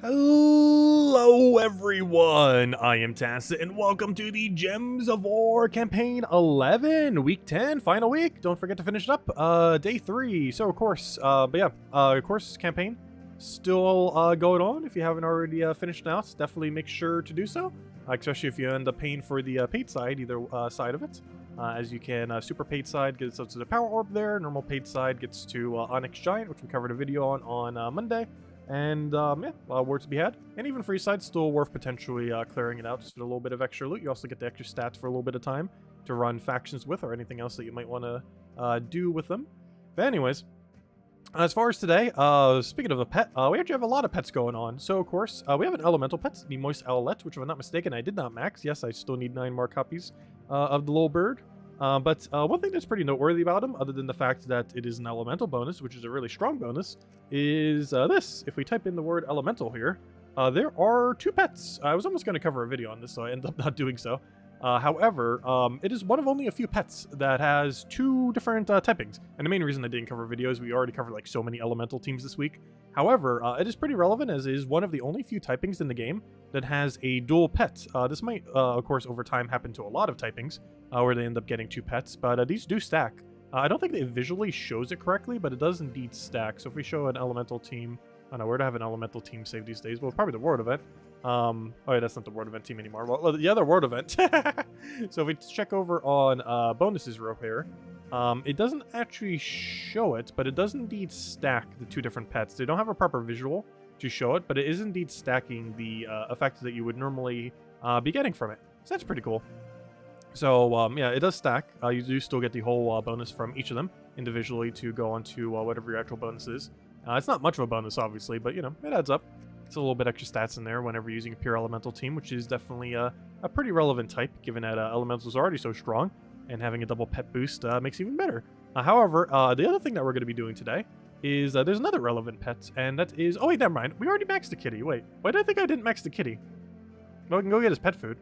Hello everyone, I am Tacit and welcome to the Gems of War Campaign 11, Week 10, final week. Don't forget to finish it up, Day 3. So of course, of course, campaign still going on. If you haven't already finished it out, definitely make sure to do so, especially if you end up paying for the paid side, either side of it. As you can, super paid side gets up to the Power Orb there, normal paid side gets to Onyx Giant, which we covered a video on Monday. And work to be had. And even free side, still worth potentially clearing it out just for a little bit of extra loot. You also get the extra stats for a little bit of time to run factions with or anything else that you might want to do with them. But anyways, as far as today, speaking of a pet, we actually have a lot of pets going on. So, of course, we have an elemental pet, the Moist Owlette, which if I'm not mistaken, I did not max. Yes, I still need 9 more copies of the little bird. But one thing that's pretty noteworthy about him, other than the fact that it is an elemental bonus, which is a really strong bonus, is this. If we type in the word elemental here, there are 2 pets. I was almost going to cover a video on this, so I ended up not doing so. However, it is one of only a few pets that has 2 different typings. And the main reason I didn't cover videos, we already covered like so many elemental teams this week. However, it is pretty relevant as it is one of the only few typings in the game that has a dual pet. This might, of course, over time happen to a lot of typings where they end up getting 2 pets, but these do stack. I don't think it visually shows it correctly, but it does indeed stack. So if we show an elemental team, I don't know where to have an elemental team save these days. Well, probably the World event. Oh yeah, that's not the World event team anymore. Well, the other World event. So if we check over on bonuses row here, it doesn't actually show it, but it does indeed stack the 2 different pets. They don't have a proper visual to show it, but it is indeed stacking the effects that you would normally be getting from it. So that's pretty cool. So yeah, it does stack. You do still get the whole bonus from each of them individually to go on to whatever your actual bonus is. It's not much of a bonus, obviously, but you know, it adds up. It's a little bit extra stats in there whenever using a pure elemental team, which is definitely a pretty relevant type, given that elementals are already so strong, and having a double pet boost makes it even better. However, the other thing that we're going to be doing today is there's another relevant pet, and that is... Oh, wait, never mind. We already maxed the kitty. Wait, why did I think I didn't max the kitty? Well, we can go get his pet food.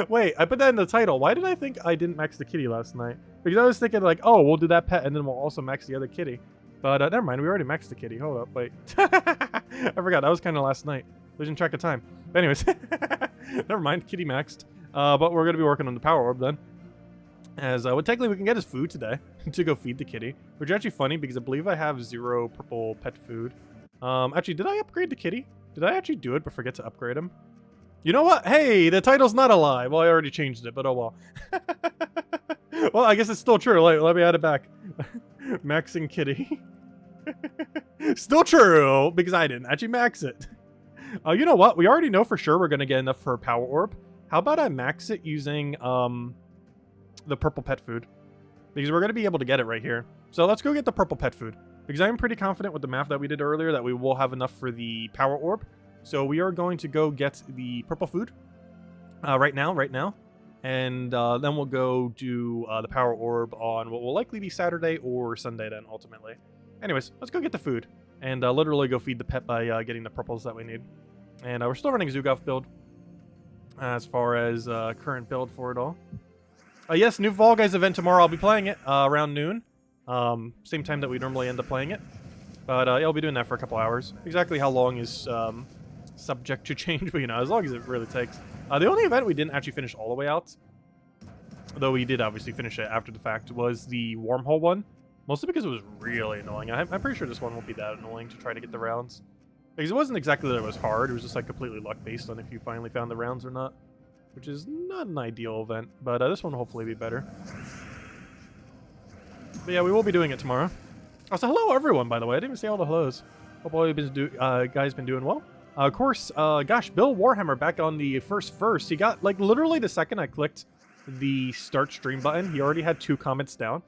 Wait, I put that in the title. Why did I think I didn't max the kitty last night? Because I was thinking like, oh, we'll do that pet, and then we'll also max the other kitty. But never mind, we already maxed the kitty. Hold up, wait. I forgot, that was kind of last night. Losing track of time. But anyways, never mind, kitty maxed. But we're going to be working on the Power Orb then. As well, technically we can get his food today to go feed the kitty. Which is actually funny because I believe I have 0 purple pet food. Actually, did I upgrade the kitty? Did I actually do it but forget to upgrade him? You know what? Hey, the title's not a lie. Well, I already changed it, but oh well. Well, I guess it's still true. Let me add it back. Maxing kitty. Still true, because I didn't actually max it. You know what? We already know for sure we're going to get enough for a Power Orb. How about I max it using the purple pet food? Because we're going to be able to get it right here. So let's go get the purple pet food. Because I'm pretty confident with the math that we did earlier that we will have enough for the Power Orb. So we are going to go get the purple food right now. And then we'll go do the Power Orb on what will likely be Saturday or Sunday then, ultimately. Anyways, let's go get the food. And literally go feed the pet by getting the purples that we need. And we're still running Zugov build. As far as current build for it all. Yes, new Fall Guys event tomorrow. I'll be playing it around noon. Same time that we normally end up playing it. But yeah, I'll be doing that for a couple hours. Exactly how long is subject to change, but you know, as long as it really takes. The only event we didn't actually finish all the way out, though we did obviously finish it after the fact, was the wormhole one. Mostly because it was really annoying. I'm pretty sure this one won't be that annoying to try to get the rounds. Because it wasn't exactly that it was hard, it was just like completely luck based on if you finally found the rounds or not. Which is not an ideal event, but this one will hopefully be better. But yeah, we will be doing it tomorrow. Also, hello everyone, by the way. I didn't even say all the hellos. Hope all you guys been doing well. Of course, gosh, Bill Warhammer back on the first. He got, like, literally the second I clicked the start stream button, he already had 2 comments down.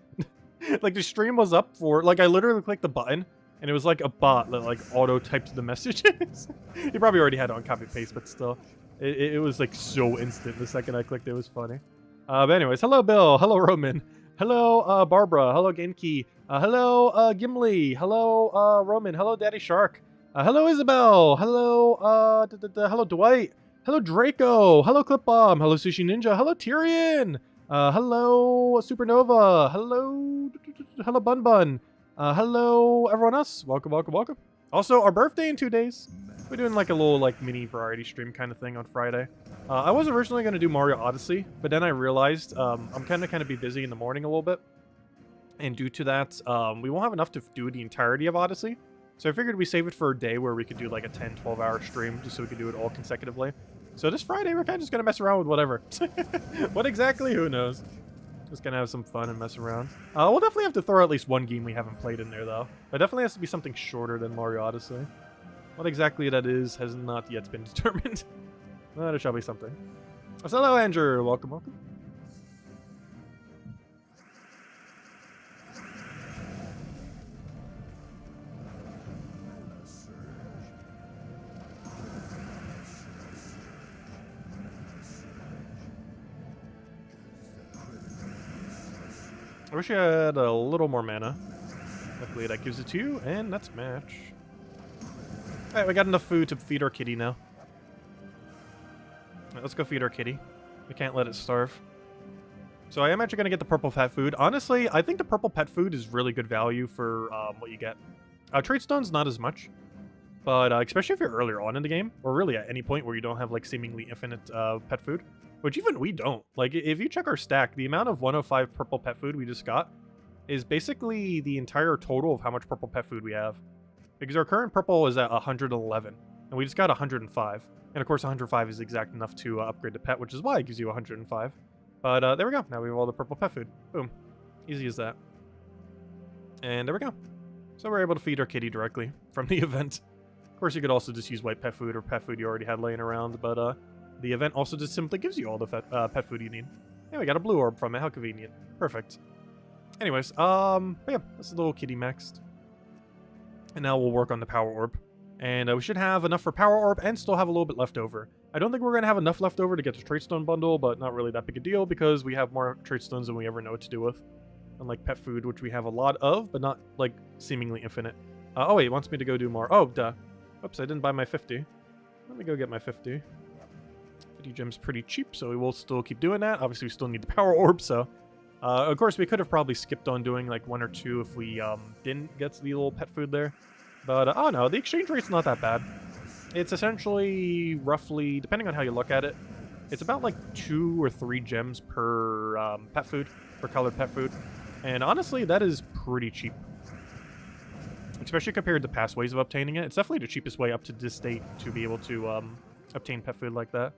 Like, the stream was up for, like, I literally clicked the button, and it was like a bot that, like, auto-typed the messages. He probably already had it on copy-paste, but still. It was, like, so instant the second I clicked it. It was funny. But anyways, hello, Bill. Hello, Roman. Hello, Barbara. Hello, Genki. Hello, Gimli. Hello, Roman. Hello, Daddy Shark. Hello, Isabel. Hello, hello, Dwight. Hello, Draco. Hello, Clip Bomb. Hello, Sushi Ninja. Hello, Tyrion. Hello, Supernova. Hello, Bun Bun. Hello, everyone else. Welcome. Also, our birthday in 2 days. We're doing like a little like mini variety stream kind of thing on Friday. I was originally going to do Mario Odyssey, but then I realized I'm kind of be busy in the morning a little bit. And due to that, we won't have enough to do the entirety of Odyssey. So I figured we save it for a day where we could do like a 10, 12-hour stream just so we could do it all consecutively. So this Friday, we're kind of just going to mess around with whatever. What exactly? Who knows? Just going to have some fun and mess around. We'll definitely have to throw at least one game we haven't played in there, though. It definitely has to be something shorter than Mario Odyssey. What exactly that is has not yet been determined. But it shall be something. So hello, Andrew. Welcome, welcome. I wish I had a little more mana. Luckily that gives it to you, and that's match. Alright, we got enough food to feed our kitty now. Alright, let's go feed our kitty. We can't let it starve. So I am actually going to get the purple pet food. Honestly, I think the purple pet food is really good value for what you get. Trade stone's not as much. But especially if you're earlier on in the game, or really at any point where you don't have like seemingly infinite pet food. Which even we don't. Like, if you check our stack, the amount of 105 purple pet food we just got is basically the entire total of how much purple pet food we have. Because our current purple is at 111, and we just got 105. And of course 105 is exact enough to upgrade the pet, which is why it gives you 105. But there we go. Now we have all the purple pet food. Boom. Easy as that. And there we go. So we're able to feed our kitty directly from the event. Of course, you could also just use white pet food or pet food you already had laying around, but the event also just simply gives you all the pet food you need. Yeah, we got a blue orb from it. How convenient. Perfect. Anyways, but yeah, that's a little kitty maxed. And now we'll work on the power orb. And we should have enough for power orb and still have a little bit left over. I don't think we're going to have enough left over to get the trait stone bundle, but not really that big a deal because we have more trait stones than we ever know what to do with. Unlike pet food, which we have a lot of, but not, like, seemingly infinite. Oh wait, it wants me to go do more. Oh, duh. Oops, I didn't buy my 50. Let me go get my 50. 50 gems pretty cheap, so we will still keep doing that. Obviously, we still need the power orb, so... of course, we could have probably skipped on doing, like, 1 or 2 if we didn't get the little pet food there. But, oh no, the exchange rate's not that bad. It's essentially, roughly, depending on how you look at it, it's about, like, 2 or 3 gems per pet food, per colored pet food. And honestly, that is pretty cheap. Especially compared to past ways of obtaining it. It's definitely the cheapest way up to this date to be able to obtain pet food like that.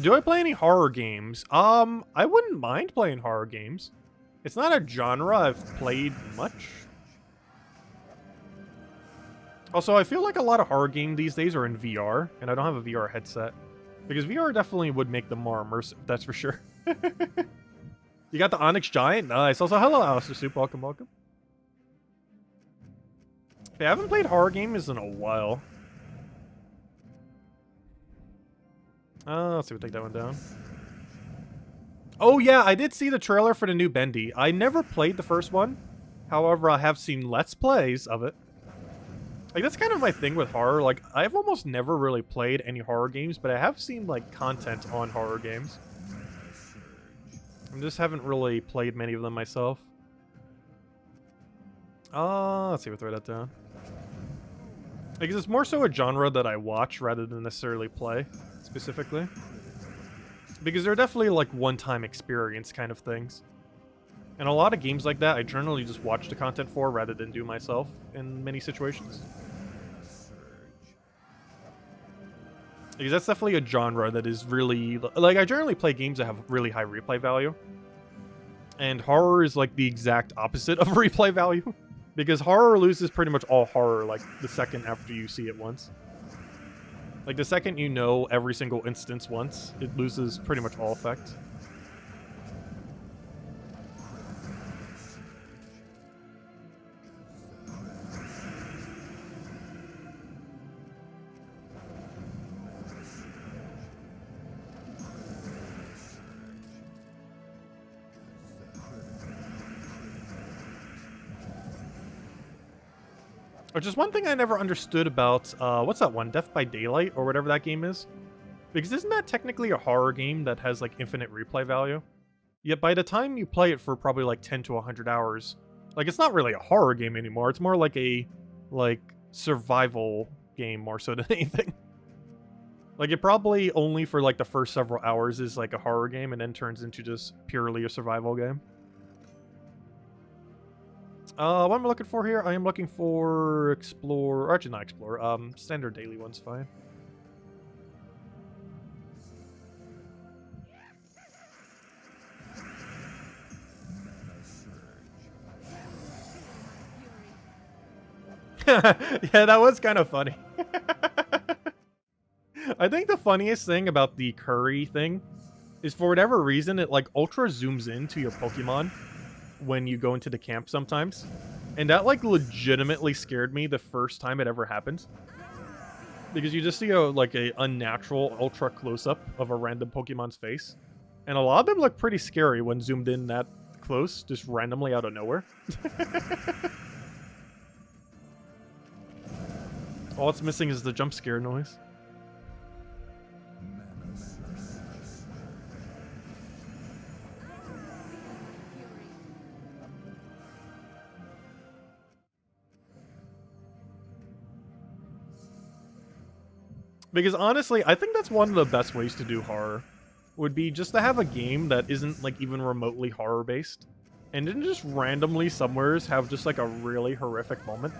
Do I play any horror games? I wouldn't mind playing horror games. It's not a genre I've played much. Also, I feel like a lot of horror games these days are in VR, and I don't have a VR headset. Because VR definitely would make them more immersive, that's for sure. You got the Onyx Giant? Nice. Also, hello, Alistair Soup. Welcome, welcome. Okay, I haven't played horror games in a while. Let's see, we'll take that one down. Oh, yeah, I did see the trailer for the new Bendy. I never played the first one. However, I have seen Let's Plays of it. Like, that's kind of my thing with horror. Like, I've almost never really played any horror games, but I have seen, like, content on horror games. I just haven't really played many of them myself. Let's see, we'll throw that down. Because it's more so a genre that I watch rather than necessarily play, specifically. Because they're definitely like one-time experience kind of things. And a lot of games like that, I generally just watch the content for rather than do myself in many situations. Because that's definitely a genre that is really... Like, I generally play games that have really high replay value. And horror is like the exact opposite of replay value. Because horror loses pretty much all horror, like, the second after you see it once. Like, the second you know every single instance once, it loses pretty much all effect. Which is one thing I never understood about, what's that one? Death by Daylight, or whatever that game is? Because isn't that technically a horror game that has, like, infinite replay value? Yet by the time you play it for probably like 10 to 100 hours, like it's not really a horror game anymore. It's more like a survival game more so than anything. Like it probably only for like the first several hours is like a horror game and then turns into just purely a survival game. What am I looking for here? I am looking for explore, or actually not explore, standard daily one's fine. Yeah, that was kind of funny. I think the funniest thing about the curry thing is for whatever reason, it like ultra zooms into your Pokemon when you go into the camp sometimes. And that like legitimately scared me the first time it ever happened. Because you just see a unnatural ultra close-up of a random Pokemon's face. And a lot of them look pretty scary when zoomed in that close, just randomly out of nowhere. All it's missing is the jump scare noise. Because honestly, I think that's one of the best ways to do horror. Would be just to have a game that isn't like even remotely horror based. And then just randomly somewheres have just like a really horrific moment.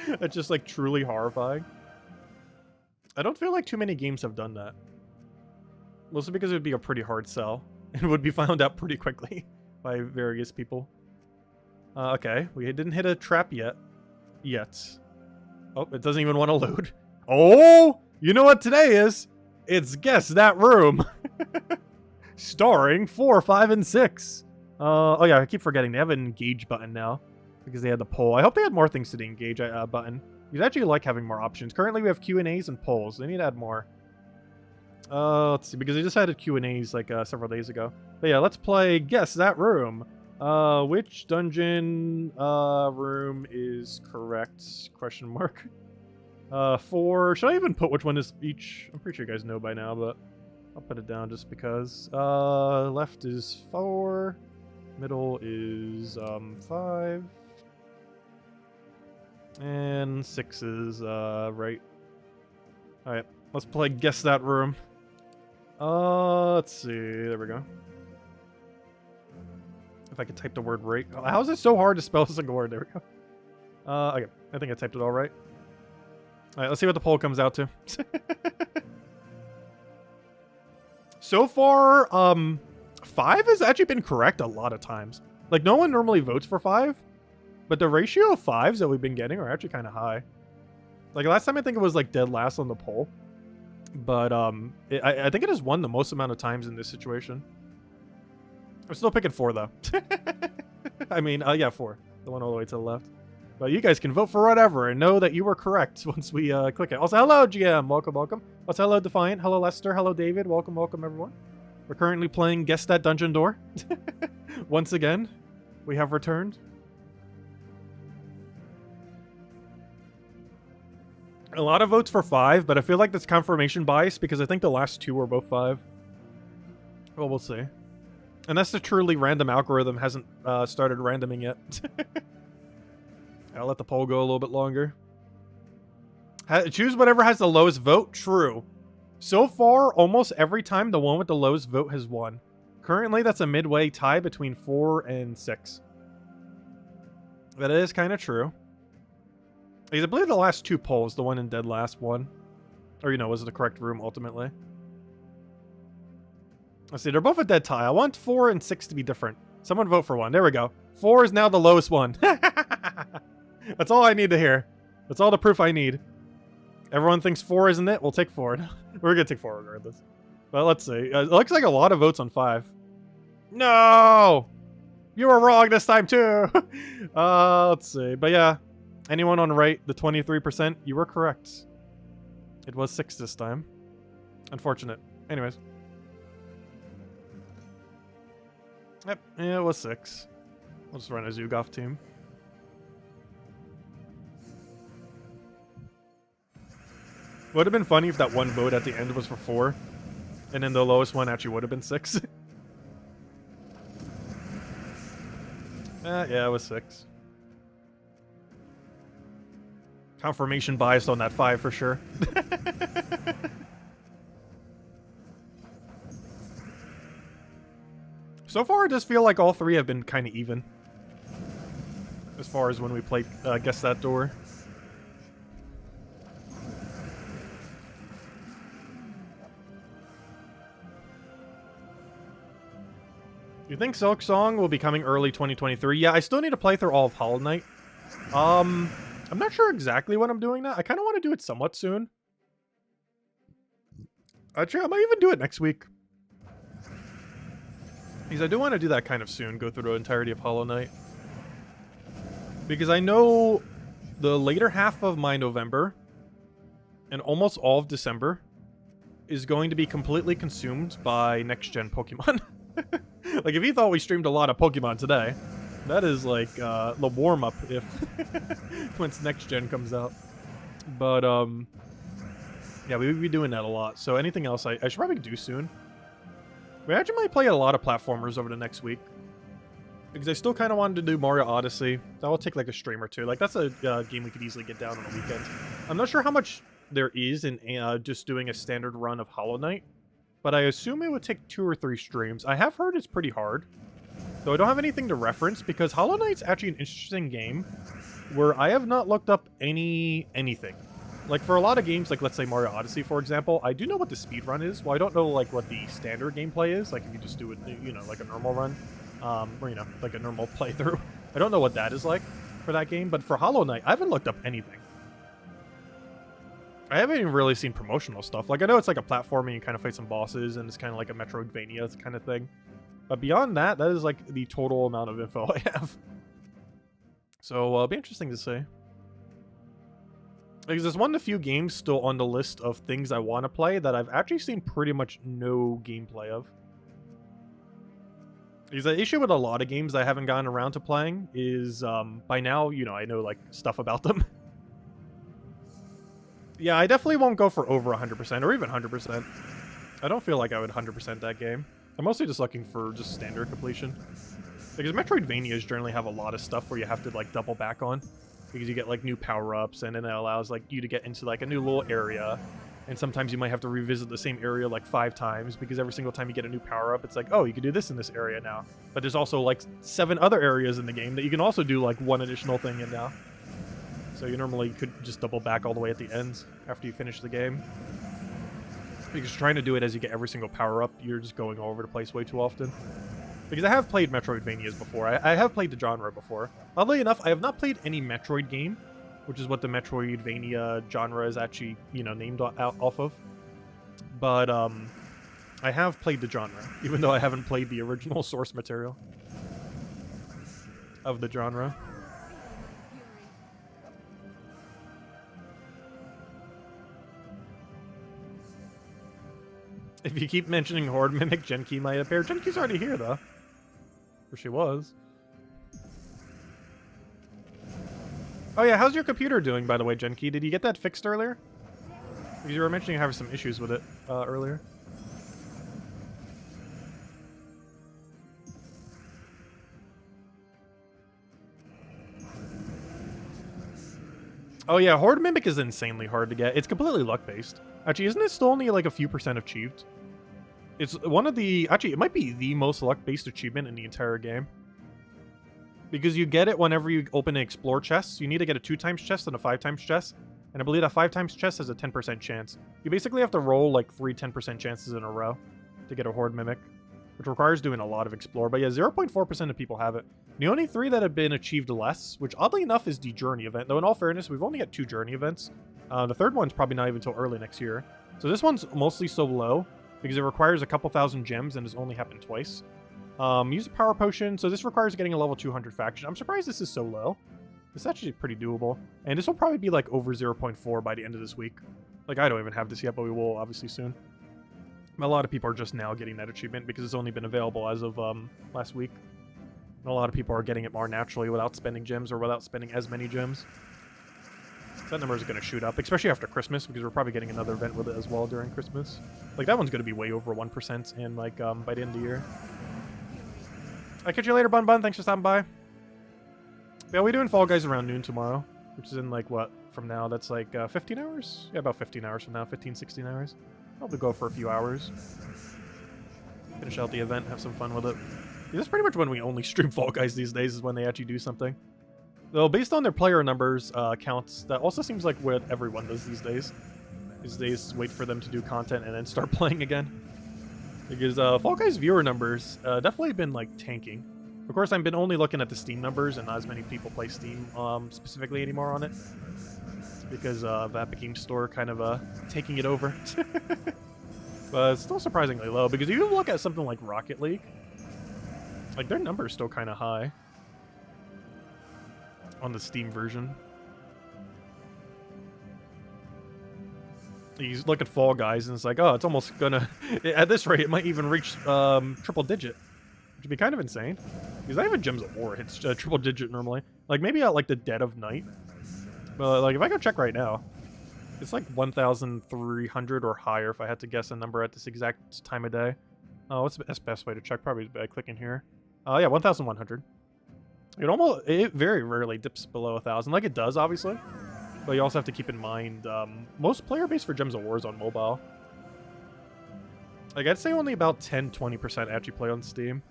It's just like truly horrifying. I don't feel like too many games have done that. Mostly because it would be a pretty hard sell. And would be found out pretty quickly by various people. Okay, we didn't hit a trap yet. Oh, it doesn't even want to load. Oh, you know what today is? It's Guess That Room. Starring 4, 5, and 6. Oh yeah, I keep forgetting. They have an engage button now. Because they had the poll. I hope they had more things to the engage button. You'd actually like having more options. Currently we have Q&As and polls. They need to add more. Let's see, because they just added Q&As like several days ago. But yeah, let's play Guess That Room. Which dungeon room is correct? Question mark. 4. Should I even put which one is each? I'm pretty sure you guys know by now, but I'll put it down just because. Left is 4. Middle is 5. And 6 is right. Alright, let's play Guess That Room. Let's see. There we go. If I could type the word right. How is it so hard to spell a single word? There we go. Okay. I think I typed it all right. Alright, let's see what the poll comes out to. So far, 5 has actually been correct a lot of times. Like, no one normally votes for 5. But the ratio of 5s that we've been getting are actually kind of high. Like, last time I think it was, like, dead last on the poll. But, I think it has won the most amount of times in this situation. I'm still picking 4, though. I mean, yeah, 4. The one all the way to the left. But you guys can vote for whatever and know that you were correct once we click it. Also, hello, GM. Welcome, welcome. Also, hello, Defiant. Hello, Lester. Hello, David. Welcome, welcome, everyone. We're currently playing Guess That Dungeon Door. Once again, we have returned. A lot of votes for 5, but I feel like that's confirmation bias because I think the last 2 were both 5. Well, we'll see. Unless the truly random algorithm hasn't started randoming yet. I'll let the poll go a little bit longer. Choose whatever has the lowest vote. True. So far, almost every time the one with the lowest vote has won. Currently, that's a midway tie between 4 and 6. That is kind of true. Because I believe the last 2 polls, the one in dead last won. Or, you know, was the correct room ultimately. Let's see, they're both a dead tie. I want 4 and 6 to be different. Someone vote for one. There we go. 4 is now the lowest one. That's all I need to hear. That's all the proof I need. Everyone thinks 4 isn't it? We'll take 4. We're gonna take 4 regardless. But let's see. It looks like a lot of votes on 5. No! You were wrong this time too! Let's see. But yeah. Anyone on right, the 23%, you were correct. It was 6 this time. Unfortunate. Anyways. Yep, yeah, it was 6. We'll just run a Zugoff team. Would have been funny if that one vote at the end was for 4, and then the lowest one actually would have been 6. Yeah, it was 6. Confirmation biased on that 5 for sure. So far, it does feel like all 3 have been kind of even. As far as when we played Guess That Door. You think Silk Song will be coming early 2023? Yeah, I still need to play through all of Hollow Knight. I'm not sure exactly when I'm doing that. I kind of want to do it somewhat soon. Actually, I might even do it next week. Because I do want to do that kind of soon, go through the entirety of Hollow Knight. Because I know the later half of my November and almost all of December is going to be completely consumed by next-gen Pokemon. Like, if you thought we streamed a lot of Pokemon today, that is, like, the warm-up if once next-gen comes out. But, yeah, we would be doing that a lot. So anything else I should probably do soon. We actually might play a lot of platformers over the next week. Because I still kind of wanted to do Mario Odyssey. That will take, like, a stream or two. Like, that's a game we could easily get down on a weekend. I'm not sure how much there is in just doing a standard run of Hollow Knight. But I assume it would take 2 or 3 streams. I have heard it's pretty hard. Though I don't have anything to reference, because Hollow Knight's actually an interesting game where I have not looked up anything. Like, for a lot of games, like, let's say Mario Odyssey, for example, I do know what the speedrun is. Well, I don't know, like, what the standard gameplay is. Like, if you just do it, you know, like a normal run. Or, you know, like a normal playthrough. I don't know what that is like for that game. But for Hollow Knight, I haven't looked up anything. I haven't even really seen promotional stuff. Like, I know it's like a platforming, you kind of fight some bosses, and it's kind of like a Metroidvania kind of thing. But beyond that, that is like the total amount of info I have. So, it'll be interesting to see. Because there's one of the few games still on the list of things I want to play that I've actually seen pretty much no gameplay of. Because the issue with a lot of games I haven't gotten around to playing is, by now, you know, I know, like, stuff about them. Yeah, I definitely won't go for over 100% or even 100%. I don't feel like I would 100% that game. I'm mostly just looking for just standard completion. Because Metroidvanias generally have a lot of stuff where you have to, like, double back on. Because you get, like, new power-ups, and then it allows, like, you to get into, like, a new little area. And sometimes you might have to revisit the same area, like, 5 times, because every single time you get a new power-up, it's like, oh, you can do this in this area now. But there's also, like, 7 other areas in the game that you can also do, like, one additional thing in now. So you normally could just double back all the way at the end after you finish the game. Because trying to do it as you get every single power-up, you're just going all over the place way too often. Because I have played Metroidvanias before. I have played the genre before. Oddly enough, I have not played any Metroid game, which is what the Metroidvania genre is actually, you know, named off of. But, I have played the genre, even though I haven't played the original source material of the genre. If you keep mentioning Horde Mimic, Genki might appear. Genki's already here, though. Or she was. Oh yeah, how's your computer doing, by the way, Genki? Did you get that fixed earlier? Because you were mentioning you have some issues with it earlier. Oh yeah, Horde Mimic is insanely hard to get. It's completely luck-based. Actually, isn't it still only like a few % achieved? It's one of the... Actually, it might be the most luck-based achievement in the entire game. Because you get it whenever you open an Explore chest. You need to get a 2x chest and a 5x chest. And I believe that 5x chest has a 10% chance. You basically have to roll like 3 10% chances in a row to get a Horde Mimic. Which requires doing a lot of Explore. But yeah, 0.4% of people have it. The only 3 that have been achieved less, which oddly enough is the Journey event. Though in all fairness, we've only got 2 Journey events. The third one's probably not even until early next year. So this one's mostly so low. Because it requires a couple thousand gems and has only happened twice. Use a power potion. So this requires getting a level 200 faction. I'm surprised this is so low. This is actually pretty doable. And this will probably be like over 0.4 by the end of this week. Like, I don't even have this yet, but we will obviously soon. A lot of people are just now getting that achievement because it's only been available as of last week. And a lot of people are getting it more naturally without spending gems or without spending as many gems. So that number is going to shoot up, especially after Christmas, because we're probably getting another event with it as well during Christmas. Like, that one's going to be way over 1% in, like, by the end of the year. I'll catch you later, Bun Bun. Thanks for stopping by. Yeah, we're doing Fall Guys around noon tomorrow, which is in like what from now? That's like 15 hours? Yeah, about 15 hours from now, 15, 16 hours. Probably go for a few hours. Finish out the event, have some fun with it. Yeah, that's pretty much when we only stream Fall Guys these days, is when they actually do something. Though, based on their player numbers counts, that also seems like what everyone does these days. These days, wait for them to do content and then start playing again. Because Fall Guys viewer numbers definitely been like tanking. Of course, I've been only looking at the Steam numbers, and not as many people play Steam specifically anymore on it. Because of Epic Games Store kind of taking it over. But it's still surprisingly low, because if you look at something like Rocket League, like their number is still kind of high on the Steam version. You look at Fall Guys and it's like, oh, it's almost gonna, at this rate, it might even reach triple digit, which would be kind of insane. Because not even Gems of War hits triple digit normally. Like maybe at like the dead of night. But like if I go check right now, it's like 1,300 or higher if I had to guess a number at this exact time of day. Oh, what's the best way to check? Probably by clicking here. Yeah, 1,100. It very rarely dips below 1,000, like it does, obviously. But you also have to keep in mind, most player base for Gems of War is on mobile. Like, I'd say only about 10-20% actually play on Steam.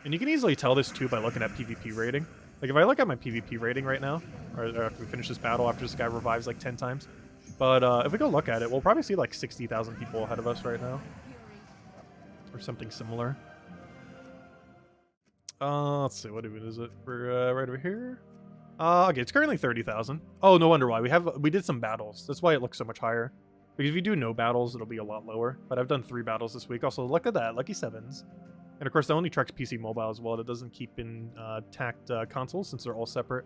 And you can easily tell this, too, by looking at PvP rating. Like, if I look at my PvP rating right now, or after we finish this battle, after this guy revives like 10 times. But if we go look at it, we'll probably see like 60,000 people ahead of us right now. Or something similar. Let's see, what is it? We're right over here. Okay, it's currently 30,000. Oh, no wonder why. We did some battles. That's why it looks so much higher. Because if you do no battles, it'll be a lot lower. But I've done 3 battles this week. Also, look at that. Lucky 7s. And of course, that only tracks PC Mobile as well. It doesn't keep in tacked consoles since they're all separate.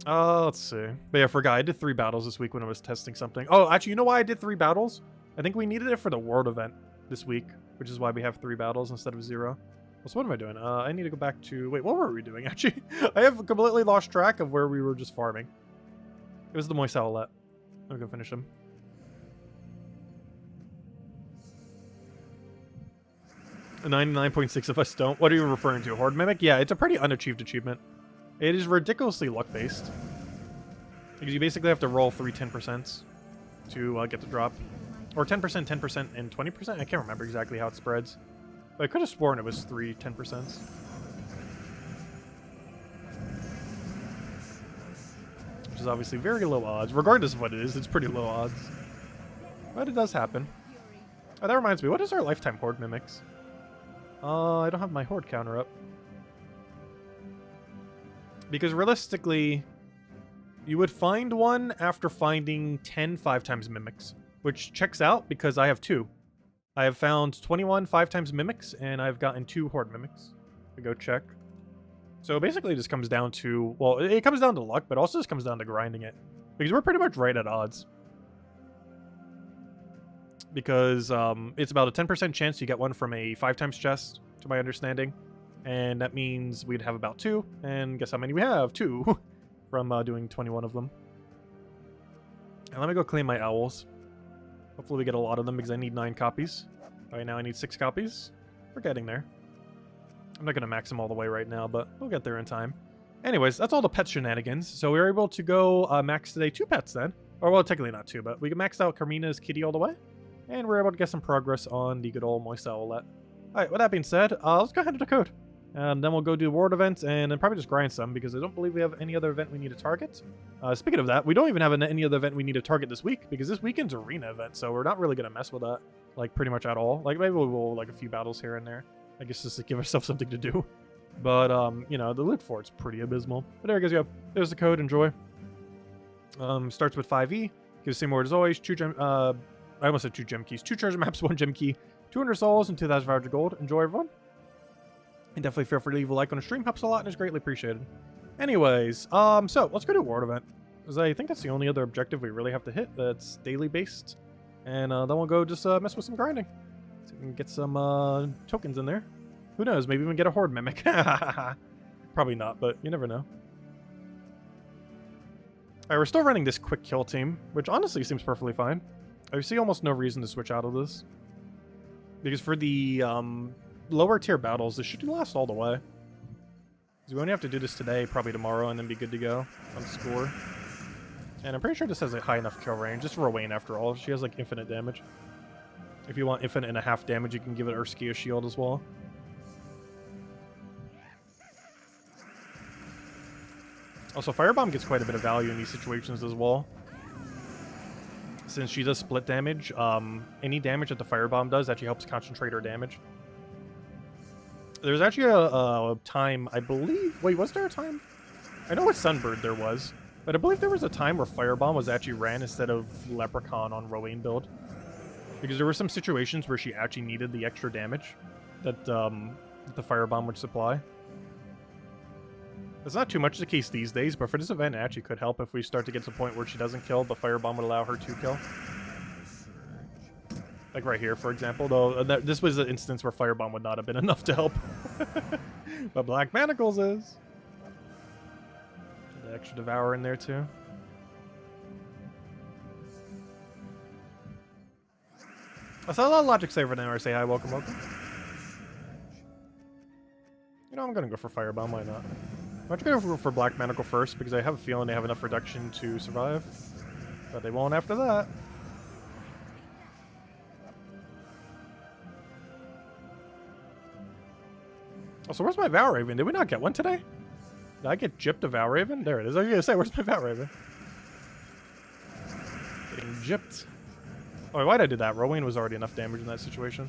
Let's see. But yeah, I forgot. I did 3 battles this week when I was testing something. Oh, actually, you know why I did 3 battles? I think we needed it for the World event this week, which is why we have 3 battles instead of 0. So what am I doing? I need to go back to... Wait, what were we doing, actually? I have completely lost track of where we were just farming. It was the Moist Owlette. I'm gonna finish him. A 99.6 of us don't. What are you referring to? Horde Mimic? Yeah, it's a pretty unachieved achievement. It is ridiculously luck-based. Because you basically have to roll 3 10% to get the drop. Or 10%, 10%, and 20%? I can't remember exactly how it spreads. But I could have sworn it was 3 10%. Which is obviously very low odds. Regardless of what it is, it's pretty low odds. But it does happen. Oh, that reminds me, what is our lifetime Horde Mimics? I don't have my Horde counter up. Because realistically, you would find one after finding 10 5x Mimics. Which checks out because I have 2. I have found 21 5x Mimics, and I've gotten 2 Horde Mimics. To go check. So basically it just comes down to... Well, it comes down to luck, but also just comes down to grinding it. Because we're pretty much right at odds. Because it's about a 10% chance you get one from a 5x chest, to my understanding. And that means we'd have about 2. And guess how many we have? 2. From doing 21 of them. And let me go claim my owls. Hopefully we get a lot of them because I need 9 copies. Right now I need 6 copies. We're getting there. I'm not going to max them all the way right now, but we'll get there in time. Anyways, that's all the pet shenanigans. So we were able to go max today 2 pets then. Or well, technically not 2, but we maxed out Carmina's kitty all the way. And we're able to get some progress on the good old Moist Owlette. Alright, with that being said, let's go ahead to the code. And then we'll go do World events and then probably just grind some because I don't believe we have any other event we need to target. Speaking of that, we don't even have any other event we need to target this week because this weekend's arena event, so we're not really going to mess with that, like, pretty much at all. Like, maybe we'll like a few battles here and there. I guess just to give ourselves something to do. But, you know, the loot for it's pretty abysmal. But there you go. There's the code. Enjoy. Starts with 5E. Gives the same word as always. 2 gem... I almost said 2 gem keys. 2 treasure maps, 1 gem key, 200 souls, and 2,500 gold. Enjoy, everyone. And definitely feel free to leave a like on the stream. Helps a lot and is greatly appreciated. Anyways, so let's go to World event. Because I think that's the only other objective we really have to hit that's daily based. And then we'll go just mess with some grinding. So we can get some tokens in there. Who knows? Maybe even get a Horde Mimic. Probably not, but you never know. Alright, we're still running this quick kill team, which honestly seems perfectly fine. I see almost no reason to switch out of this. Because for the lower tier battles, this should last all the way. We only have to do this today, probably tomorrow, and then be good to go on score. And I'm pretty sure this has a high enough kill range. Just Rowain, after all. She has, like, infinite damage. If you want infinite and a half damage, you can give it Urskia shield as well. Also, Firebomb gets quite a bit of value in these situations as well. Since she does split damage, any damage that the Firebomb does actually helps concentrate her damage. There's actually a time, I believe... Wait, was there a time? I know with Sunbird there was. But I believe there was a time where Firebomb was actually ran instead of Leprechaun on Rowain build. Because there were some situations where she actually needed the extra damage that the Firebomb would supply. It's not too much the case these days, but for this event it actually could help if we start to get to the point where she doesn't kill, the Firebomb would allow her to kill. Like right here, for example, though this was an instance where Firebomb would not have been enough to help. But Black Manacles is. The extra Devour in there too. I saw a lot of Logic Saver now. Say hi, welcome, welcome. You know, I'm gonna go for Firebomb, why not? I'm gonna go for Black Manacle first, because I have a feeling they have enough reduction to survive. But they won't after that. Also, where's my Valraven? Did we not get one today? Did I get gypped a Valraven? There it is. I was gonna say, where's my Valraven? Getting gypped. Oh, why'd I do that? Rowain was already enough damage in that situation.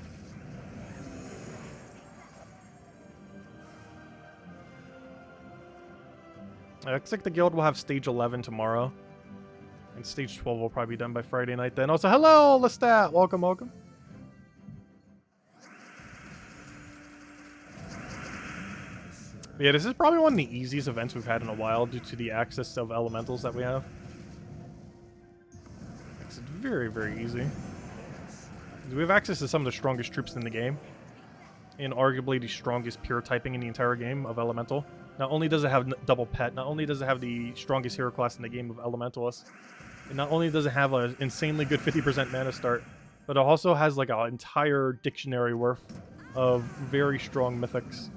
Looks like the guild will have stage 11 tomorrow. And stage 12 will probably be done by Friday night then. Also, hello, Lestat! Welcome, welcome. Yeah, this is probably one of the easiest events we've had in a while due to the access of elementals that we have. It's very, very easy. We have access to some of the strongest troops in the game. And arguably the strongest pure typing in the entire game of Elemental. Not only does it have double pet, not only does it have the strongest hero class in the game of Elementalist, and not only does it have an insanely good 50% mana start, but it also has like an entire dictionary worth of very strong mythics.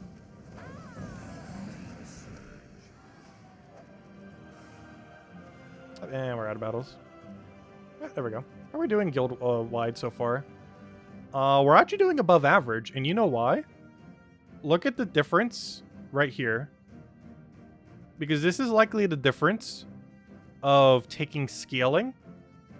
And we're out of battles. There we go. How are we doing guild wide so far? We're actually doing above average, and you know why? Look at the difference right here. Because this is likely the difference of taking scaling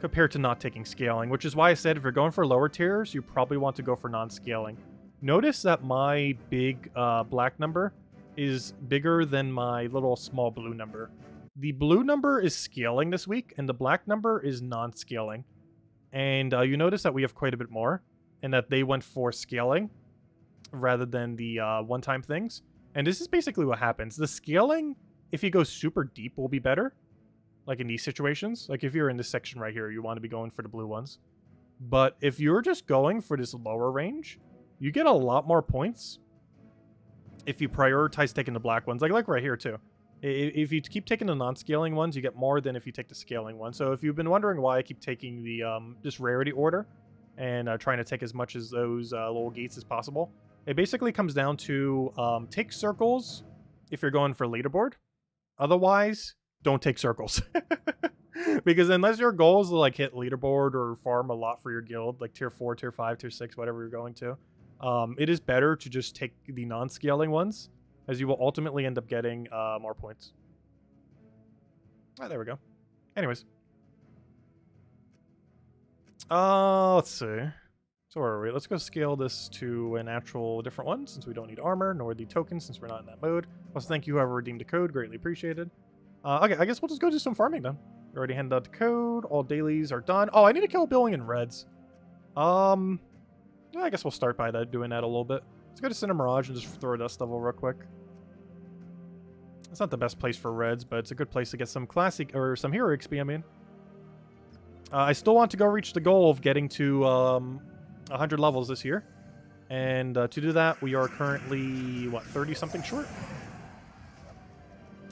compared to not taking scaling, which is why I said if you're going for lower tiers, you probably want to go for non-scaling. Notice that my big black number is bigger than my little small blue number. The blue number is scaling this week, and the black number is non-scaling. And you notice that we have quite a bit more, and that they went for scaling rather than the one-time things. And this is basically what happens. The scaling, if you go super deep, will be better. Like in these situations. Like if you're in this section right here, you want to be going for the blue ones. But if you're just going for this lower range, you get a lot more points if you prioritize taking the black ones. Like right here too. If you keep taking the non-scaling ones, you get more than if you take the scaling one. So if you've been wondering why I keep taking the this rarity order and trying to take as much as those little gates as possible, it basically comes down to take circles if you're going for leaderboard. Otherwise, don't take circles. Because unless your goal is to like hit leaderboard or farm a lot for your guild, like tier 4, tier 5, tier 6, whatever you're going to, it is better to just take the non-scaling ones, as you will ultimately end up getting more points. Ah, there we go. Anyways. Let's see. So where are we? Let's go scale this to an actual different one, since we don't need armor, nor the token, since we're not in that mode. Also, thank you whoever redeemed the code. Greatly appreciated. Okay, I guess we'll just go do some farming then. We already handed out the code. All dailies are done. Oh, I need to kill Billing and Reds. Yeah, I guess we'll start by doing that a little bit. Let's go to Cinder Mirage and just throw a dust level real quick. It's not the best place for Reds, but it's a good place to get some classic, or some hero XP, I mean. I still want to go reach the goal of getting to 100 levels this year. And to do that, we are currently, what, 30-something short?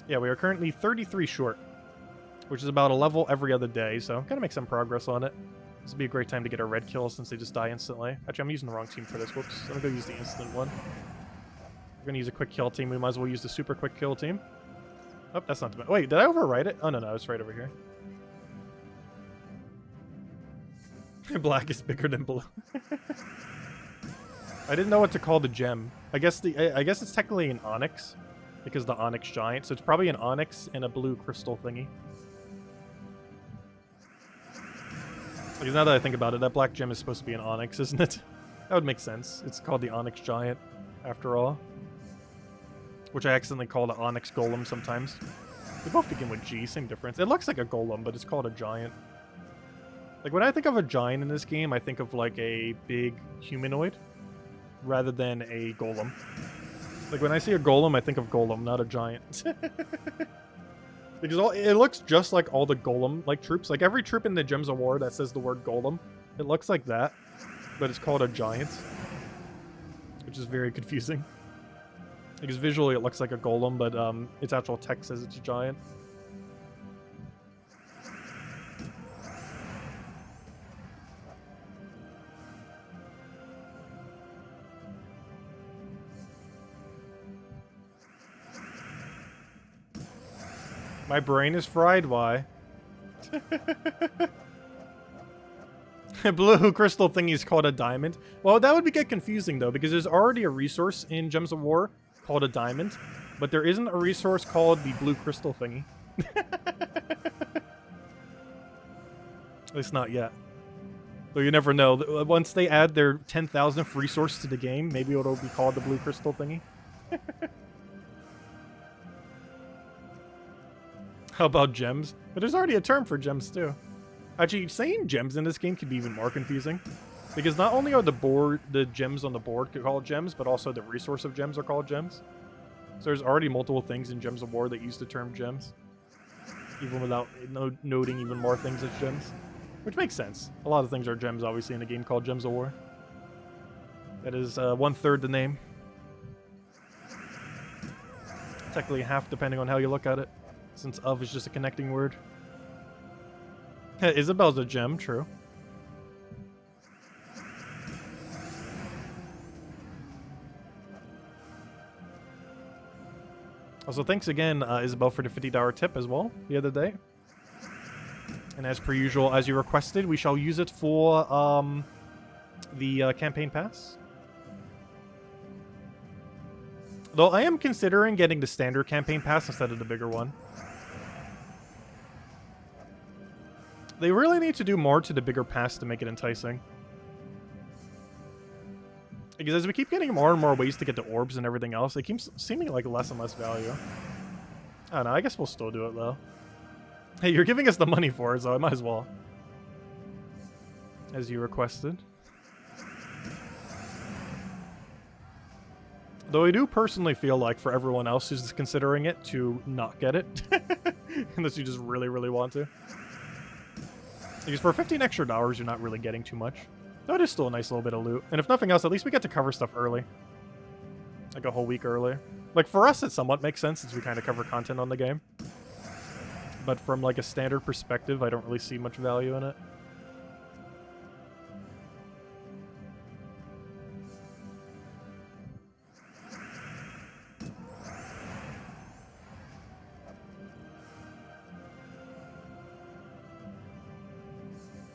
Yeah, we are currently 33 short, which is about a level every other day, so gotta make some progress on it. This would be a great time to get a red kill since they just die instantly. Actually, I'm using the wrong team for this. Whoops. I'm gonna go use the instant one. We're gonna use a quick kill team. We might as well use the super quick kill team. Oh, that's not the bad. Wait, did I overwrite it? Oh, no, it's right over here. Black is bigger than blue. I didn't know what to call the gem. I guess it's technically an onyx, because the onyx giant. So it's probably an onyx and a blue crystal thingy. Because now that I think about it, that black gem is supposed to be an onyx, isn't it? That would make sense. It's called the onyx giant, after all. Which I accidentally call the onyx golem sometimes. They both begin with G, same difference. It looks like a golem, but it's called a giant. Like, when I think of a giant in this game, I think of, like, a big humanoid, rather than a golem. Like, when I see a golem, I think of golem, not a giant. Because it looks just like all the golem-like troops. Like, every troop in the Gems of War that says the word golem, it looks like that, but it's called a giant. Which is very confusing. Because visually it looks like a golem, but its actual text says it's a giant. My brain is fried, why? Blue crystal thingy is called a diamond. Well, that would get confusing, though, because there's already a resource in Gems of War called a diamond, but there isn't a resource called the blue crystal thingy. At least not yet. So you never know. Once they add their 10,000th resource to the game, maybe it'll be called the blue crystal thingy. How about gems? But there's already a term for gems, too. Actually, saying gems in this game can be even more confusing. Because not only are the gems on the board called gems, but also the resource of gems are called gems. So there's already multiple things in Gems of War that use the term gems. Even without noting even more things as gems. Which makes sense. A lot of things are gems, obviously, in a game called Gems of War. That is 1/3 the name. Technically half, depending on how you look at it. Since of is just a connecting word. Isabel's a gem, true. Also, thanks again, Isabel, for the $50 tip as well the other day. And as per usual, as you requested, we shall use it for the campaign pass. Though I am considering getting the standard campaign pass instead of the bigger one. They really need to do more to the bigger pass to make it enticing. Because as we keep getting more and more ways to get the orbs and everything else, it keeps seeming like less and less value. I don't know, I guess we'll still do it though. Hey, you're giving us the money for it, so I might as well. As you requested. Though I do personally feel like for everyone else who's considering it to not get it. Unless you just really, really want to. Because for 15 extra dollars, you're not really getting too much. Though it is still a nice little bit of loot. And if nothing else, at least we get to cover stuff early. Like a whole week early. Like for us, it somewhat makes sense since we kind of cover content on the game. But from like a standard perspective, I don't really see much value in it.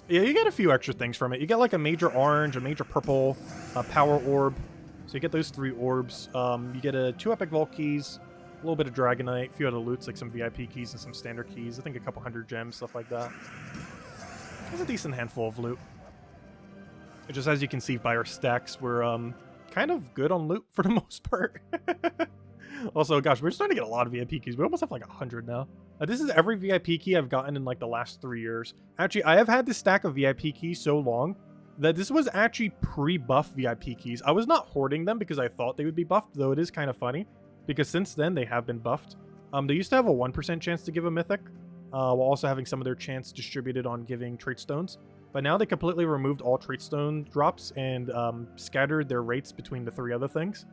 Yeah, you get a few extra things from it. You get like a major orange, a major purple, a power orb. So you get those 3 orbs. You get 2 epic vault keys, a little bit of dragonite, a few other loots like some VIP keys and some standard keys. I think a couple hundred gems, stuff like that. It's a decent handful of loot. It just, as you can see by our stacks, we're kind of good on loot for the most part. Also, gosh, we're starting to get a lot of VIP keys. We almost have like 100 now. This is every VIP key I've gotten in like the last 3 years. Actually, I have had this stack of VIP keys so long that this was actually pre-buff VIP keys. I was not hoarding them because I thought they would be buffed, though it is kind of funny. Because since then, they have been buffed. They used to have a 1% chance to give a mythic, while also having some of their chance distributed on giving trait stones. But now they completely removed all trait stone drops and scattered their rates between the 3 other things.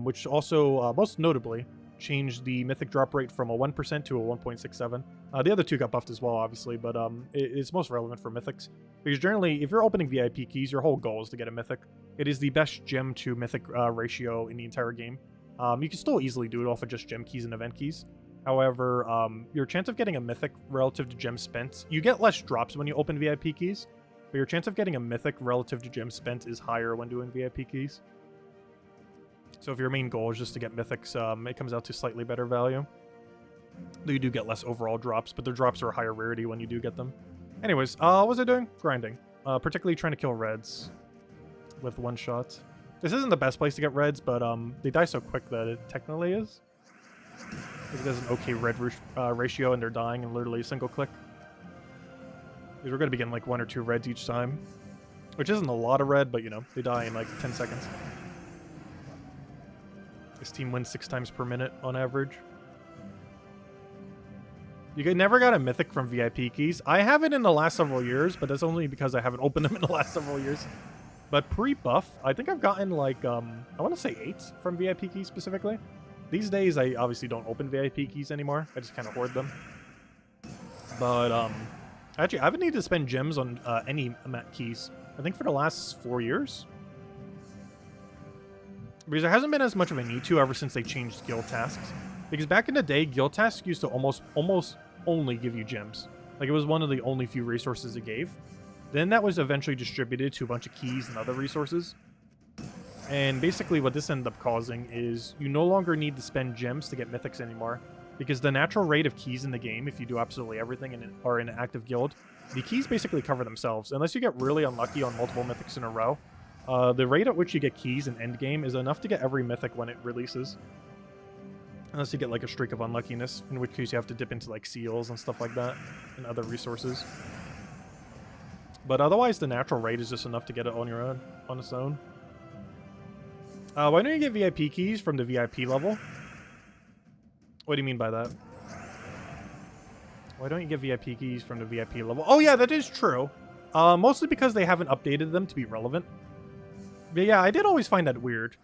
Which also, most notably, changed the mythic drop rate from a 1% to a 1.67. The other 2 got buffed as well, obviously, but it's most relevant for mythics. Because generally, if you're opening VIP keys, your whole goal is to get a mythic. It is the best gem to mythic ratio in the entire game. You can still easily do it off of just gem keys and event keys. However, your chance of getting a mythic relative to gems spent, you get less drops when you open VIP keys, but your chance of getting a mythic relative to gems spent is higher when doing VIP keys. So if your main goal is just to get mythics, it comes out to slightly better value. Though you do get less overall drops, but the drops are higher rarity when you do get them. Anyways, what was I doing? Grinding. Particularly trying to kill reds with one shot. This isn't the best place to get reds, but they die so quick that it technically is. It does an okay red ratio, and they're dying in literally a single click. Because we're going to be getting like 1 or 2 reds each time. Which isn't a lot of red, but you know, they die in like 10 seconds. This team wins 6 times per minute on average. You never got a mythic from VIP keys. I haven't in the last several years, but that's only because I haven't opened them in the last several years. But pre-buff, I think I've gotten like, I want to say 8 from VIP keys specifically. These days, I obviously don't open VIP keys anymore. I just kind of hoard them. But, actually, I haven't needed to spend gems on any keys. I think for the last 4 years. Because there hasn't been as much of a need to ever since they changed guild tasks. Because back in the day, guild tasks used to almost only give you gems. Like, it was one of the only few resources it gave. Then that was eventually distributed to a bunch of keys and other resources. And basically what this ended up causing is you no longer need to spend gems to get mythics anymore. Because the natural rate of keys in the game, if you do absolutely everything and are in an active guild, the keys basically cover themselves. Unless you get really unlucky on multiple mythics in a row, the rate at which you get keys in endgame is enough to get every mythic when it releases. Unless you get like a streak of unluckiness, in which case you have to dip into like seals and stuff like that, and other resources. But otherwise, the natural rate is just enough to get it on your own, on its own. Why don't you get VIP keys from the VIP level? What do you mean by that? Why don't you get VIP keys from the VIP level? Oh yeah, that is true. Mostly because they haven't updated them to be relevant. But yeah, I did always find that weird.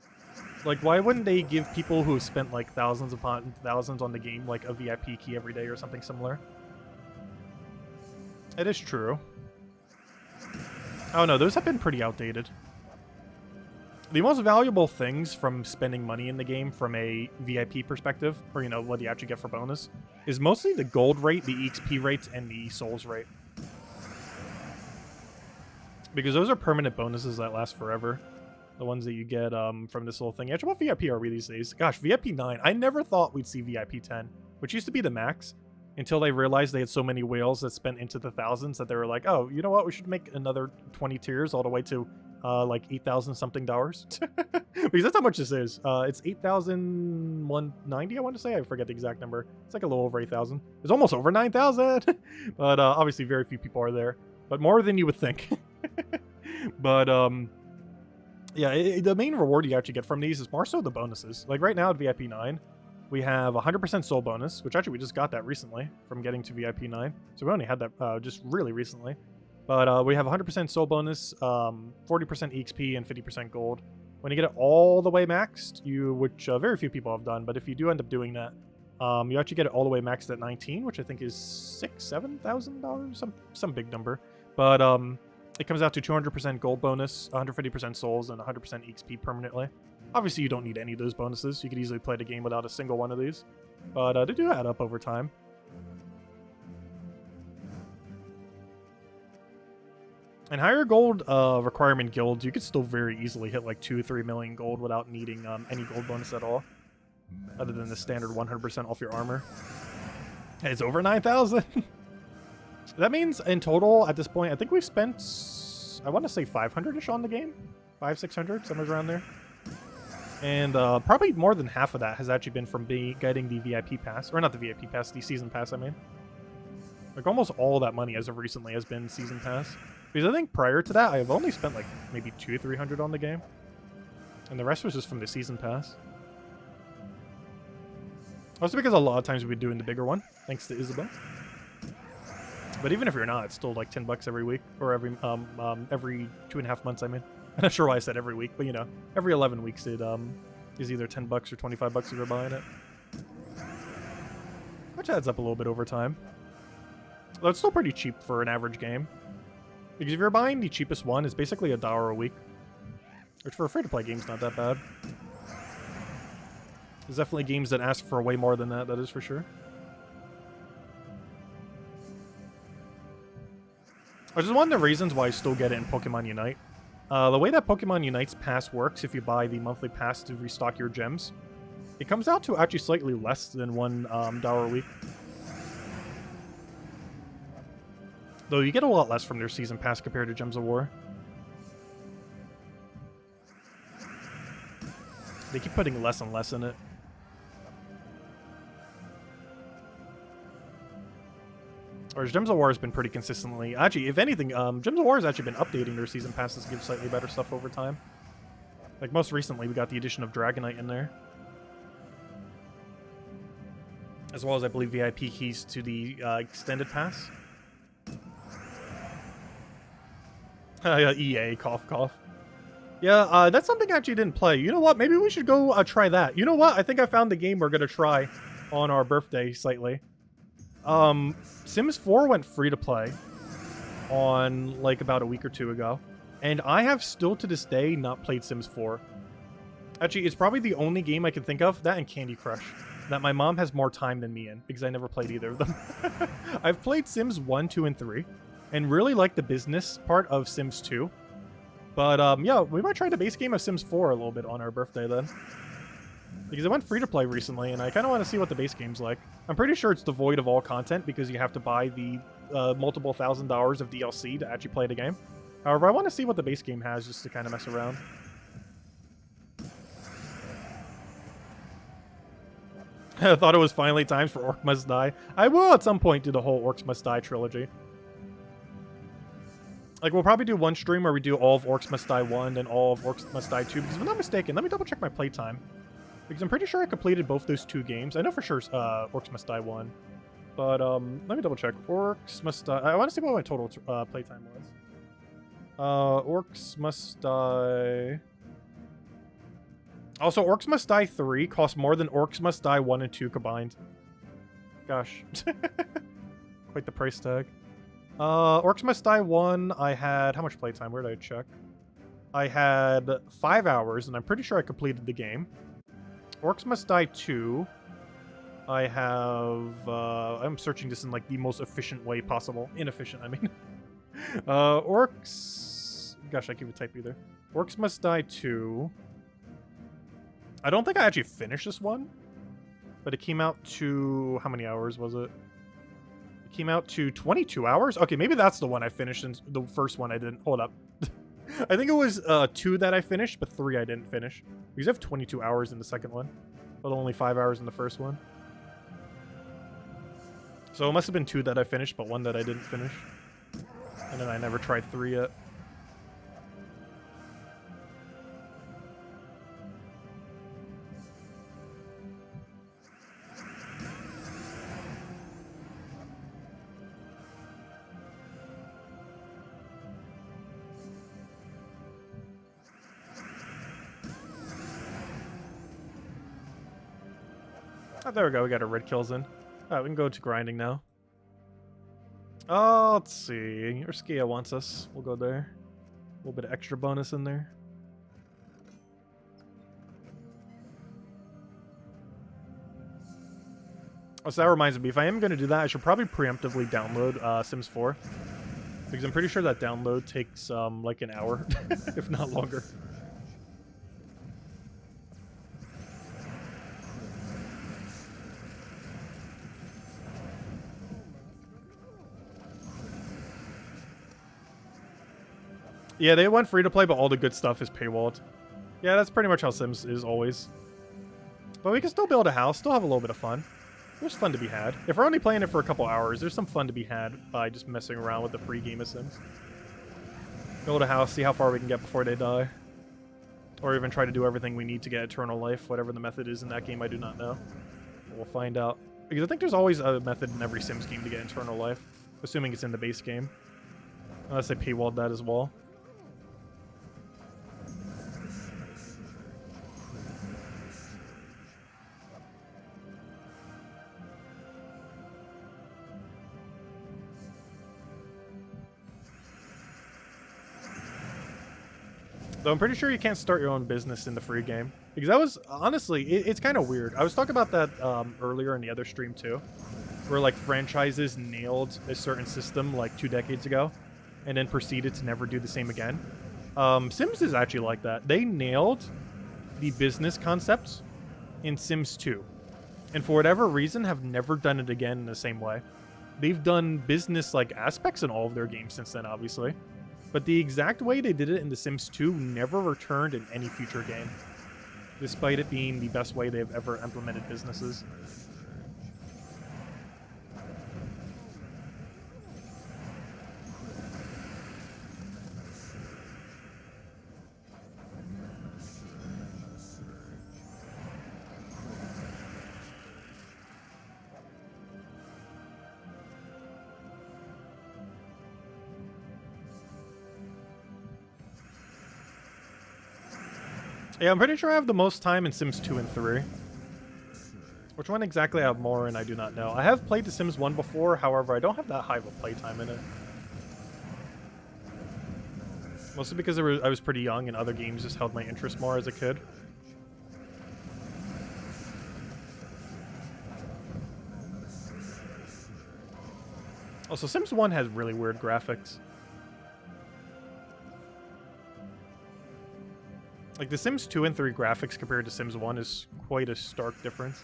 Like, why wouldn't they give people who spent like thousands upon thousands on the game like a VIP key every day or something similar? It is true. Oh no, those have been pretty outdated. The most valuable things from spending money in the game from a VIP perspective, or you know, what you actually get for bonus, is mostly the gold rate, the EXP rates, and the souls rate. Because those are permanent bonuses that last forever. The ones that you get from this little thing. Actually, what VIP are we these days? Gosh, VIP 9. I never thought we'd see VIP 10, which used to be the max, until they realized they had so many whales that spent into the thousands that they were like, oh, you know what? We should make another 20 tiers all the way to like 8,000 something dollars. Because that's how much this is. It's 8,190, I want to say. I forget the exact number. It's like a little over 8,000. It's almost over 9,000. But obviously very few people are there. But more than you would think. But yeah, the main reward you actually get from these is more so the bonuses. Like right now at VIP 9, we have 100% soul bonus, which actually we just got that recently from getting to VIP 9. So we only had that just really recently. But we have 100% soul bonus, 40% EXP, and 50% gold. When you get it all the way maxed, which very few people have done, but if you do end up doing that, you actually get it all the way maxed at 19, which I think is $7,000, some big number. But it comes out to 200% gold bonus, 150% souls, and 100% EXP permanently. Obviously, you don't need any of those bonuses. You could easily play the game without a single one of these. But they do add up over time. In higher gold requirement guilds, you could still very easily hit like 2-3 million gold without needing any gold bonus at all. Other than the standard 100% off your armor. It's over 9,000! That means in total, at this point, I think we've spent, I want to say 500-ish on the game? 500-600, somewhere around there. And probably more than half of that has actually been from getting the VIP pass. Or not the VIP pass, the season pass, I mean. Like almost all that money as of recently has been season pass. Because I think prior to that, I've only spent like maybe 200-300 on the game. And the rest was just from the season pass. Also because a lot of times we've been doing the bigger one, thanks to Isabel. But even if you're not, it's still like $10 every week, or every 2.5 months, I mean. I'm not sure why I said every week, but you know, every 11 weeks it is either $10 or $25 if you're buying it. Which adds up a little bit over time. Though it's still pretty cheap for an average game. Because if you're buying the cheapest one, it's basically $1 a week. Which for a free-to-play game is not that bad. There's definitely games that ask for way more than that, that is for sure. Which is one of the reasons why I still get it in Pokemon Unite. The way that Pokemon Unite's pass works, if you buy the monthly pass to restock your gems, it comes out to actually slightly less than $1 a week. Though you get a lot less from their season pass compared to Gems of War. They keep putting less and less in it. Whereas Gems of War has been pretty consistently... Actually, if anything, Gems of War has actually been updating their season passes to give slightly better stuff over time. Like, most recently, we got the addition of Dragonite in there. As well as, I believe, VIP keys to the extended pass. EA, cough, cough. Yeah, that's something I actually didn't play. You know what? Maybe we should go try that. You know what? I think I found the game we're going to try on our birthday slightly. Sims 4 went free to play on, like, about a week or two ago. And I have still, to this day, not played Sims 4. Actually, it's probably the only game I can think of, that and Candy Crush, that my mom has more time than me in, because I never played either of them. I've played Sims 1, 2, and 3, and really like the business part of Sims 2. But, yeah, we might try the base game of Sims 4 a little bit on our birthday, then. Because it went free to play recently, and I kind of want to see what the base game's like. I'm pretty sure it's devoid of all content, because you have to buy the multiple $1,000s of DLC to actually play the game. However, I want to see what the base game has, just to kind of mess around. I thought it was finally time for Orc Must Die. I will at some point do the whole Orcs Must Die trilogy. Like, we'll probably do one stream where we do all of Orcs Must Die 1 and all of Orcs Must Die 2, because if I'm not mistaken, let me double check my playtime. Because I'm pretty sure I completed both those two games. I know for sure Orcs Must Die 1. But, let me double check. Orcs Must Die... I want to see what my total playtime was. Orcs Must Die... Also, Orcs Must Die 3 costs more than Orcs Must Die 1 and 2 combined. Gosh. Quite the price tag. Orcs Must Die 1, I had... How much playtime? Where did I check? I had 5 hours, and I'm pretty sure I completed the game. Orcs Must Die 2, I have... I'm searching this in, like, the most efficient way possible. Inefficient, I mean. Orcs... Gosh, I can't even type either. Orcs Must Die 2... I don't think I actually finished this one, but it came out to... How many hours was it? It came out to 22 hours? Okay, maybe that's the one I finished, and the first one I didn't. Hold up. I think it was 2 that I finished, but 3 I didn't finish. Because I have 22 hours in the second one, but only 5 hours in the first one. So it must have been 2 that I finished, but 1 that I didn't finish. And then I never tried 3 yet. Oh, there we go. We got our red kills in. Alright, we can go to grinding now. Oh, let's see. Urskia wants us. We'll go there. A little bit of extra bonus in there. Oh, so that reminds me. If I am going to do that, I should probably preemptively download Sims 4. Because I'm pretty sure that download takes like an hour, if not longer. Yeah, they went free to play, but all the good stuff is paywalled. Yeah, that's pretty much how Sims is always. But we can still build a house, still have a little bit of fun. There's fun to be had. If we're only playing it for a couple hours, there's some fun to be had by just messing around with the free game of Sims. Build a house, see how far we can get before they die. Or even try to do everything we need to get Eternal Life, whatever the method is in that game, I do not know. But we'll find out. Because I think there's always a method in every Sims game to get Eternal Life. Assuming it's in the base game. Unless they paywalled that as well. Though I'm pretty sure you can't start your own business in the free game. Because that was, honestly, it's kind of weird. I was talking about that earlier in the other stream too. Where like franchises nailed a certain system like 2 decades ago. And then proceeded to never do the same again. Sims is actually like that. They nailed the business concepts in Sims 2. And for whatever reason have never done it again in the same way. They've done business like aspects in all of their games since then, obviously. But the exact way they did it in The Sims 2 never returned in any future game, despite it being the best way they've ever implemented businesses. Yeah, I'm pretty sure I have the most time in Sims 2 and 3. Which one exactly I have more in, I do not know. I have played The Sims 1 before, however, I don't have that high of a playtime in it. Mostly because I was pretty young and other games just held my interest more as a kid. Also, Sims 1 has really weird graphics. Like, the Sims 2 and 3 graphics compared to Sims 1 is quite a stark difference.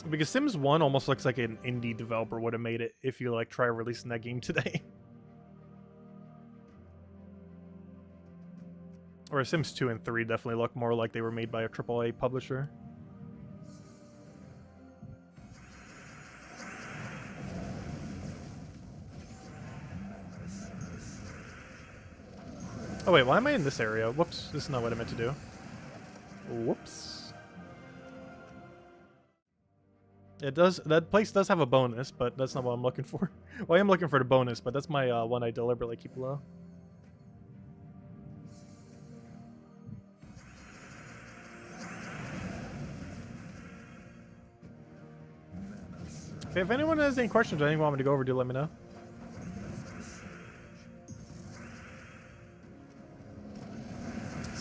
Because Sims 1 almost looks like an indie developer would have made it if you, like, try releasing that game today. Or Sims 2 and 3 definitely look more like they were made by a AAA publisher. Oh wait, why am I in this area? Whoops, this is not what I meant to do. Whoops. It does, that place does have a bonus, but that's not what I'm looking for. Well, I am looking for the bonus, but that's my one I deliberately keep low. Okay, if anyone has any questions or anything you want me to go over, do let me know.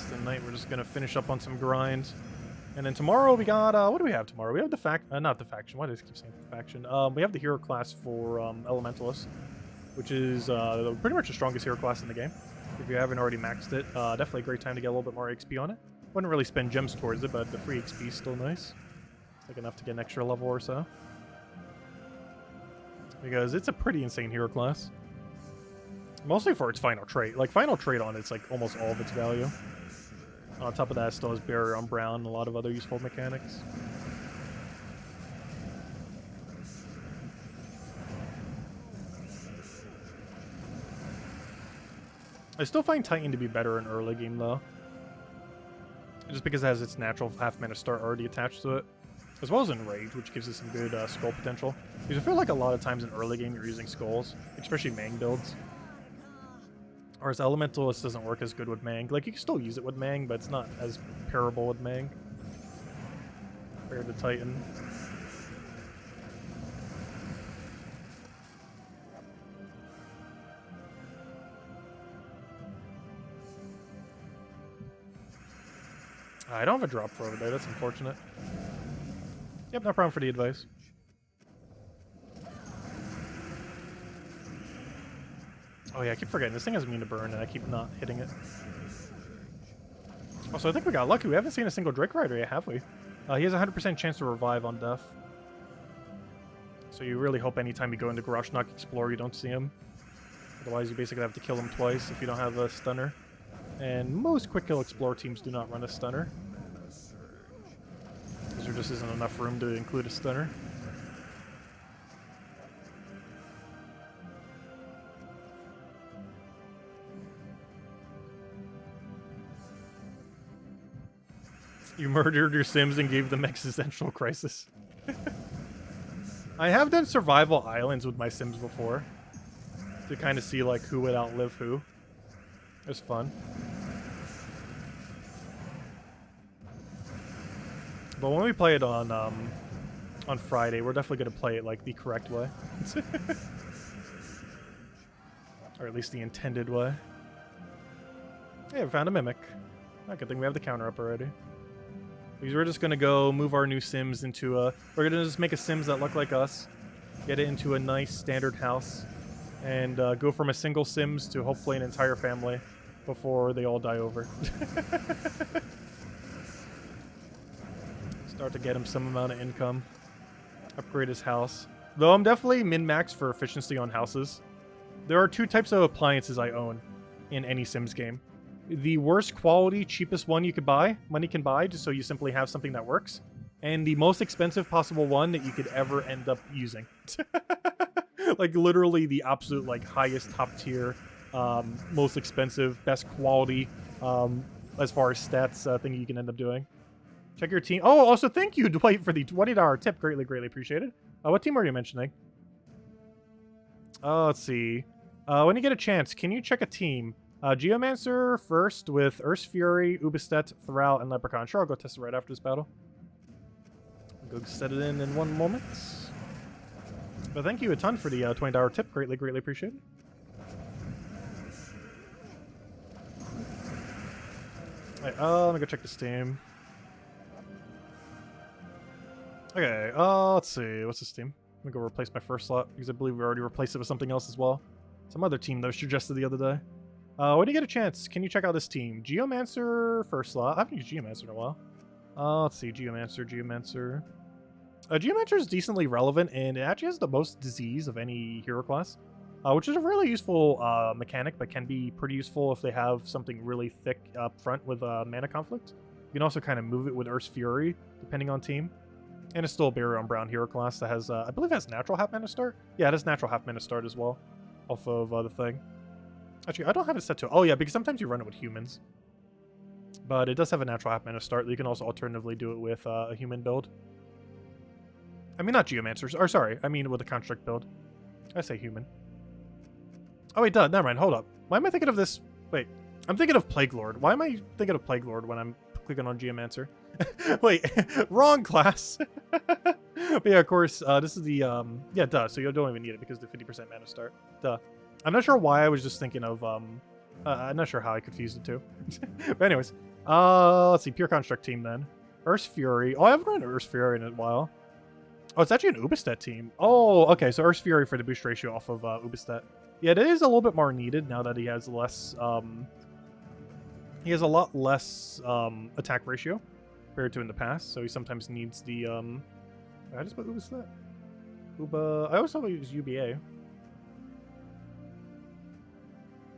Tonight we're just gonna finish up on some grinds, and then tomorrow we got what do we have tomorrow? We have the not the faction. Why do I keep saying the faction? We have the hero class for Elementalist, which is pretty much the strongest hero class in the game. If you haven't already maxed it, definitely a great time to get a little bit more XP on it. Wouldn't really spend gems towards it, but the free XP is still nice. It's like enough to get an extra level or so. Because it's a pretty insane hero class. Mostly for its final trait. Like, final trait on it's like almost all of its value. On top of that, it still has Barrier on Brown and a lot of other useful mechanics. I still find Titan to be better in early game, though. Just because it has its natural half-mana start already attached to it. As well as in Rage, which gives it some good skull potential. Because I feel like a lot of times in early game you're using skulls, especially Mang builds. Whereas Elementalist doesn't work as good with Mang. Like, you can still use it with Mang, but it's not as pairable with Mang compared to Titan. I don't have a drop for over there, that's unfortunate. Yep, no problem for the advice. Oh yeah, I keep forgetting. This thing has immune to burn, and I keep not hitting it. Also, I think we got lucky. We haven't seen a single Drake Rider yet, have we? He has a 100% chance to revive on death. So you really hope anytime you go into Garrosh Knock Explore you don't see him. Otherwise, you basically have to kill him twice if you don't have a stunner. And most Quick Kill Explore teams do not run a stunner. Because there just isn't enough room to include a stunner. You murdered your Sims and gave them existential crisis. I have done survival islands with my Sims before. To kind of see like who would outlive who. It was fun. But when we play it on Friday, we're definitely gonna play it like the correct way. Or at least the intended way. Hey, we found a mimic. Oh, good thing we have the counter up already. Because we're just gonna go move our new Sims into a... We're gonna just make a Sims that look like us. Get it into a nice standard house. And go from a single Sims to hopefully an entire family before they all die over. Start to get him some amount of income. Upgrade his house. Though I'm definitely min-maxed for efficiency on houses. There are two types of appliances I own in any Sims game. The worst quality, cheapest one you could buy, money can buy, just so you simply have something that works. And the most expensive possible one that you could ever end up using. Like literally the absolute like highest top tier, most expensive, best quality, as far as stats thing you can end up doing. Check your team. Oh, also thank you, Dwight, for the $20 tip. Greatly, greatly appreciated. What team are you mentioning? Let's see. When you get a chance, can you check a team? Geomancer first with Ursa Fury, Ubistet, Thrall, and Leprechaun. Sure, I'll go test it right after this battle. I'll go set it in 1 moment. But thank you a ton for the $20 tip. Greatly, greatly appreciated. Alright, let me go check this team. Okay, let's see. What's this team? I'm gonna go replace my first slot because I believe we already replaced it with something else as well. Some other team that was suggested the other day. When you get a chance, can you check out this team? Geomancer first slot. I haven't used Geomancer in a while. Let's see. Geomancer. Geomancer is decently relevant, and it actually has the most disease of any hero class, which is a really useful mechanic, but can be pretty useful if they have something really thick up front with mana conflict. You can also kind of move it with Ursa Fury, depending on team. And it's still a Baryon Brown hero class that has, I believe it has natural half mana start? Yeah, it has natural half mana start as well, off of the thing. Actually, I don't have it set to... Oh, yeah, because sometimes you run it with humans. But it does have a natural half mana start. You can also alternatively do it with a human build. I mean, not Geomancers. Or, sorry, I mean with a Construct build. I say human. Oh, wait, never mind. Hold up. Why am I thinking of this? Wait, I'm thinking of Plague Lord. Why am I thinking of Plague Lord when I'm clicking on Geomancer? Wait, wrong class. But yeah, of course, this is the, yeah, duh, so you don't even need it because of the 50% mana start. Duh. I'm not sure why I was just thinking of, I'm not sure how I confused the two. But anyways, let's see, Pure Construct team then. Ursa Fury. Oh, I haven't run Ursa Fury in a while. Oh, it's actually an Ubistet team. Oh, okay, so Ursa Fury for the boost ratio off of Ubistet. Yeah, it is a little bit more needed now that he has less, he has a lot less attack ratio compared to in the past, so he sometimes needs the I just put Ubistet. I always thought we used UBA.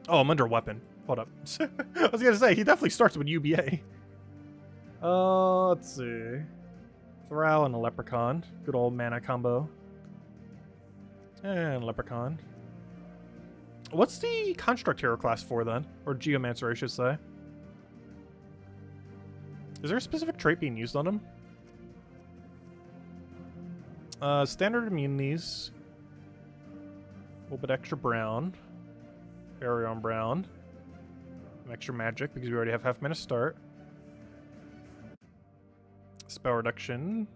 Oh, I'm under weapon. Hold up. I was gonna say he definitely starts with UBA. Let's see. Thrall and a Leprechaun. Good old mana combo. And Leprechaun. What's the Construct hero class for then? Or Geomancer, I should say. Is there a specific trait being used on him? Standard immunities. A little bit extra brown. Baryon Brown. Some extra magic because we already have half mana start. Spell reduction.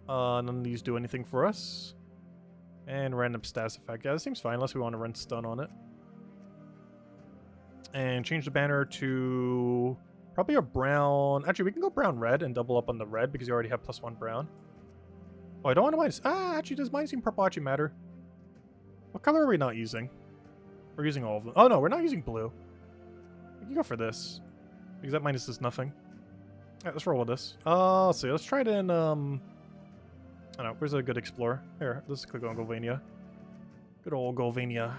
None of these do anything for us. And random status effect. Yeah, that seems fine unless we want to run stun on it. And change the banner to probably a brown. Actually, we can go brown-red and double up on the red because you already have +1 brown. Oh, I don't want to minus. Actually, does minusing purple actually matter? What color are we not using? We're using all of them. Oh, no, we're not using blue. We can go for this. Because that minuses nothing. Alright, let's roll with this. Let's see. Let's try it in, I don't know. Where's a good explorer? Here, let's click on Golvania. Good old Golvania.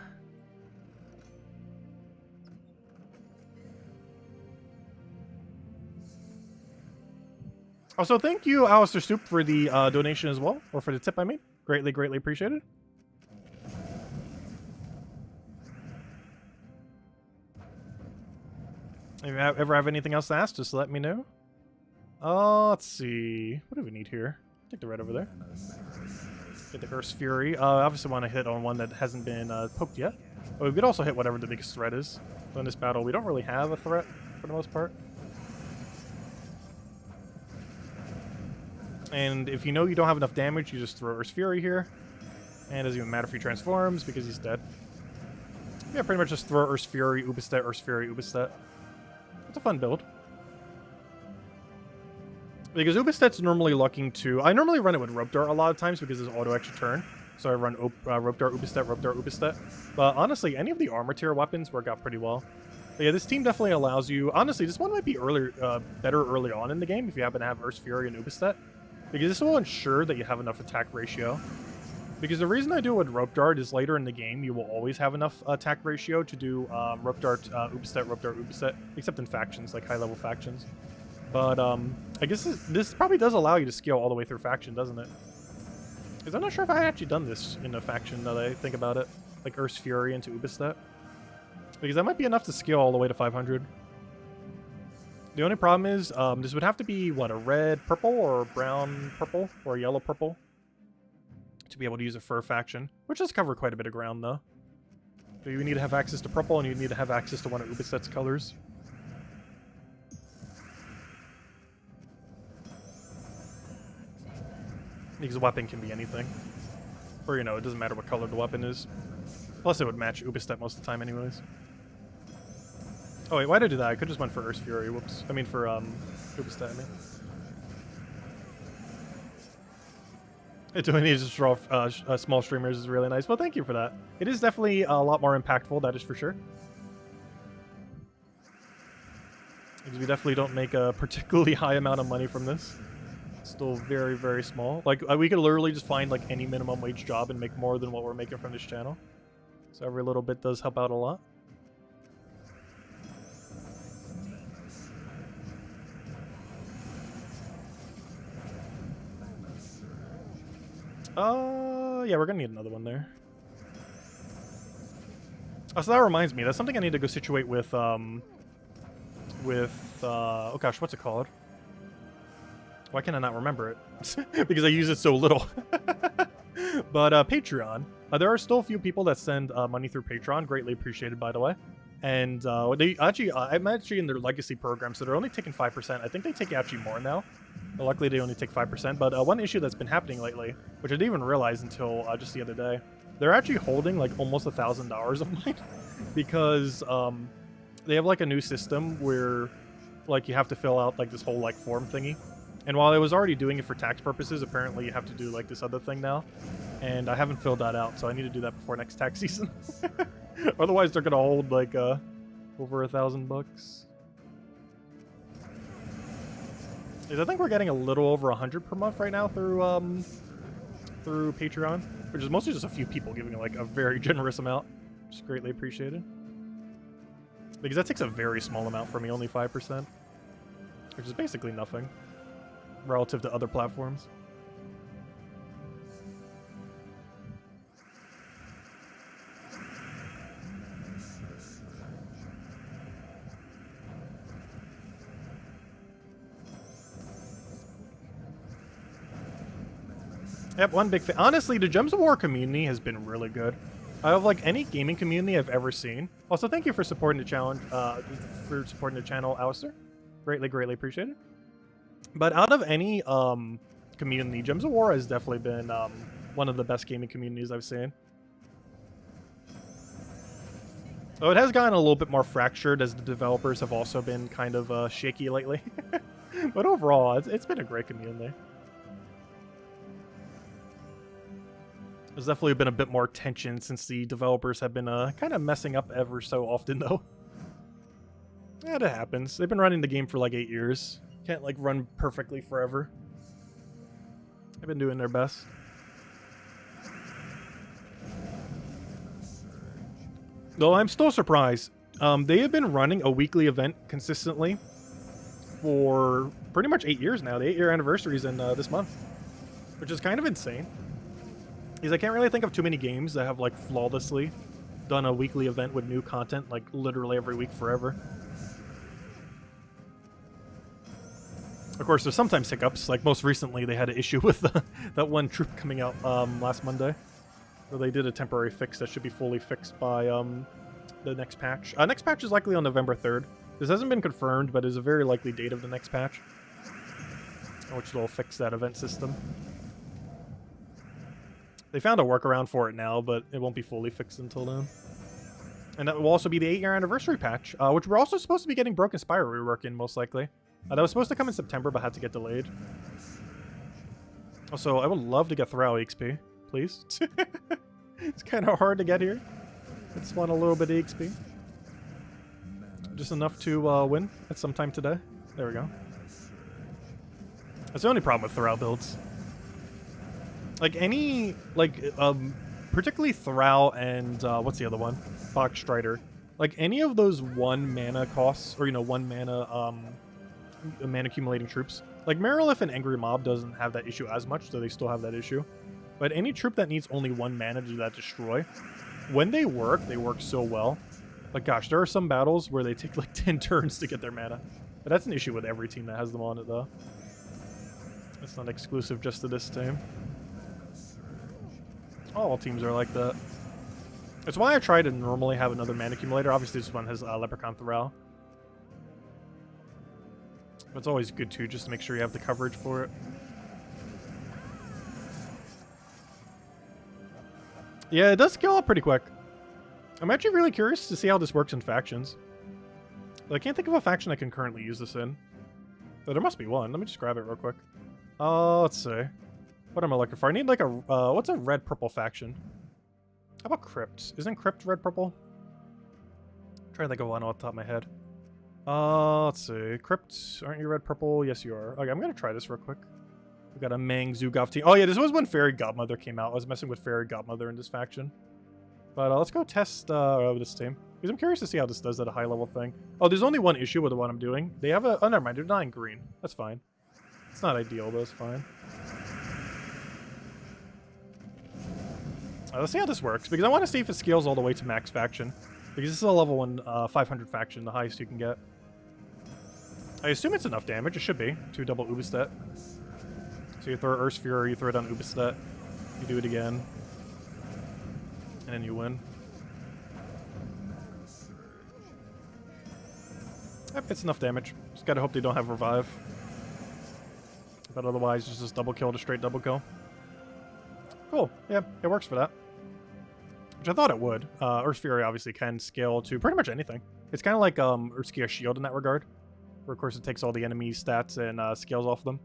Also, thank you, Alistair Stoop, for the donation as well. Or for the tip, I mean. Greatly, greatly appreciated. If you ever have anything else to ask, just let me know. Let's see. What do we need here? Take the red over there. Get the Ursa Fury. Obviously want to hit on one that hasn't been poked yet. But we could also hit whatever the biggest threat is. So in this battle, we don't really have a threat for the most part. And if you know you don't have enough damage, you just throw Earth's Fury here. And it doesn't even matter if he transforms because he's dead. Yeah, pretty much just throw Earth's Fury, Ubistet, Earth's Fury, Ubistet. It's a fun build. Because Ubistet's normally looking to... I normally run it with Rope Dart a lot of times because it's auto extra turn. So I run Rope Dart, Ubistet, Rope Dart, Ubistet. But honestly, any of the armor tier weapons work out pretty well. But yeah, this team definitely allows you... Honestly, this one might be better early on in the game if you happen to have Earth's Fury and Ubistet. Because this will ensure that you have enough attack ratio. Because the reason I do it with Rope Dart is later in the game, you will always have enough attack ratio to do Rope Dart, Ubistet, Rope Dart, Ubistet. Except in factions, like high-level factions. But I guess this probably does allow you to scale all the way through faction, doesn't it? Because I'm not sure if I had actually done this in a faction now that I think about it. Like Earth's Fury into Ubistet. Because that might be enough to scale all the way to 500. The only problem is, this would have to be, what, a red purple or brown purple or a yellow purple to be able to use it for a faction, which does cover quite a bit of ground, though. So you need to have access to purple, and you need to have access to one of Ubistet's colors. Because a weapon can be anything. Or, you know, it doesn't matter what color the weapon is. Plus, it would match Ubistet most of the time anyways. Oh, wait, why did I do that? I could just went for Earth's Fury. Whoops. I mean, for, Ubistet, I mean. Doing these draw small streamers is really nice. Well, thank you for that. It is definitely a lot more impactful, that is for sure. Because we definitely don't make a particularly high amount of money from this. It's still very, very small. Like, we could literally just find, like, any minimum wage job and make more than what we're making from this channel. So every little bit does help out a lot. Yeah, we're gonna need another one there. Oh, so that reminds me, that's something I need to go situate with, oh gosh, what's it called? Why can I not remember it? Because I use it so little. But, Patreon. There are still a few people that send money through Patreon, greatly appreciated, by the way. And, they actually, I'm actually in their legacy program, so they're only taking 5%. I think they take actually more now. Luckily, they only take 5%, but one issue that's been happening lately, which I didn't even realize until just the other day, they're actually holding like almost $1,000 of mine because they have like a new system where like you have to fill out like this whole like form thingy. And while I was already doing it for tax purposes, apparently you have to do like this other thing now. And I haven't filled that out, so I need to do that before next tax season. Otherwise, they're gonna hold like over $1,000. I think we're getting a little over 100 per month right now through Patreon, which is mostly just a few people giving like a very generous amount, which is greatly appreciated. Because that takes a very small amount for me, only 5%, which is basically nothing relative to other platforms. Yep, one big thing. Honestly, the Gems of War community has been really good. Out of like any gaming community I've ever seen. Also, thank you for supporting the challenge, Alistair. Greatly, greatly appreciated. But out of any community, Gems of War has definitely been one of the best gaming communities I've seen. Oh, it has gotten a little bit more fractured as the developers have also been kind of shaky lately. But overall, it's been a great community. There's definitely been a bit more tension since the developers have been kind of messing up ever so often, though. Yeah, that happens. They've been running the game for like 8 years. Can't like run perfectly forever. They've been doing their best. Though I'm still surprised. They have been running a weekly event consistently for pretty much 8 years now. The 8-year anniversary is in this month, which is kind of insane. Because I can't really think of too many games that have like flawlessly done a weekly event with new content like literally every week forever. Of course, there's sometimes hiccups. Like most recently, they had an issue with that one troop coming out last Monday, where they did a temporary fix that should be fully fixed by the next patch. Next patch is likely on November 3rd. This hasn't been confirmed, but is a very likely date of the next patch. which will fix that event system. They found a workaround for it now, but it won't be fully fixed until then. And that will also be the 8-year anniversary patch, which we're also supposed to be getting Broken Spire rework in, most likely. That was supposed to come in September, but had to get delayed. Also, I would love to get Thrall XP, please. It's kind of hard to get here. I just want a little bit of XP. Just enough to win at some time today. There we go. That's the only problem with Thrall builds. Like any, like, particularly Thrall and, what's the other one? Fox Strider. Like any of those 1 mana costs, or, you know, 1 mana, mana accumulating troops. Like Marilith and Angry Mob doesn't have that issue as much, so they still have that issue. But any troop that needs only 1 mana to do that destroy, when they work so well. Like gosh, there are some battles where they take like 10 turns to get their mana. But that's an issue with every team that has them on it though. It's not exclusive just to this team. All teams are like that. That's why I try to normally have another mana accumulator. Obviously this one has Leprechaun Thrall. But it's always good too, just to make sure you have the coverage for it. Yeah, it does scale up pretty quick. I'm actually really curious to see how this works in factions. I can't think of a faction I can currently use this in. But there must be one. Let me just grab it real quick. Let's see. What am I looking for? I need like a, what's a red-purple faction? How about Crypt? Isn't Crypt red-purple? I'm trying to think of one off the top of my head. Let's see. Crypt, aren't you red-purple? Yes, you are. Okay, I'm gonna try this real quick. We got a Mang Zugov team. Oh yeah, this was when Fairy Godmother came out. I was messing with Fairy Godmother in this faction. But let's go test this team. Because I'm curious to see how this does at a high-level thing. Oh, there's only one issue with the one I'm doing. They have a... Oh, never mind. They're not in green. That's fine. It's not ideal, but it's fine. Let's see how this works, because I want to see if it scales all the way to max faction. Because this is a level 1 500 faction, the highest you can get. I assume it's enough damage. It should be. 2 double Ubistet. So you throw Earth's Fury, you throw it on Ubistet. You do it again. And then you win. Yep, it's enough damage. Just gotta hope they don't have Revive. But otherwise, just double kill to straight double kill. Cool. Yeah, it works for that. Which I thought it would. Earth's Fury obviously can scale to pretty much anything. It's kind of like Urskia's Shield in that regard. Where, of course, it takes all the enemy stats and scales off them.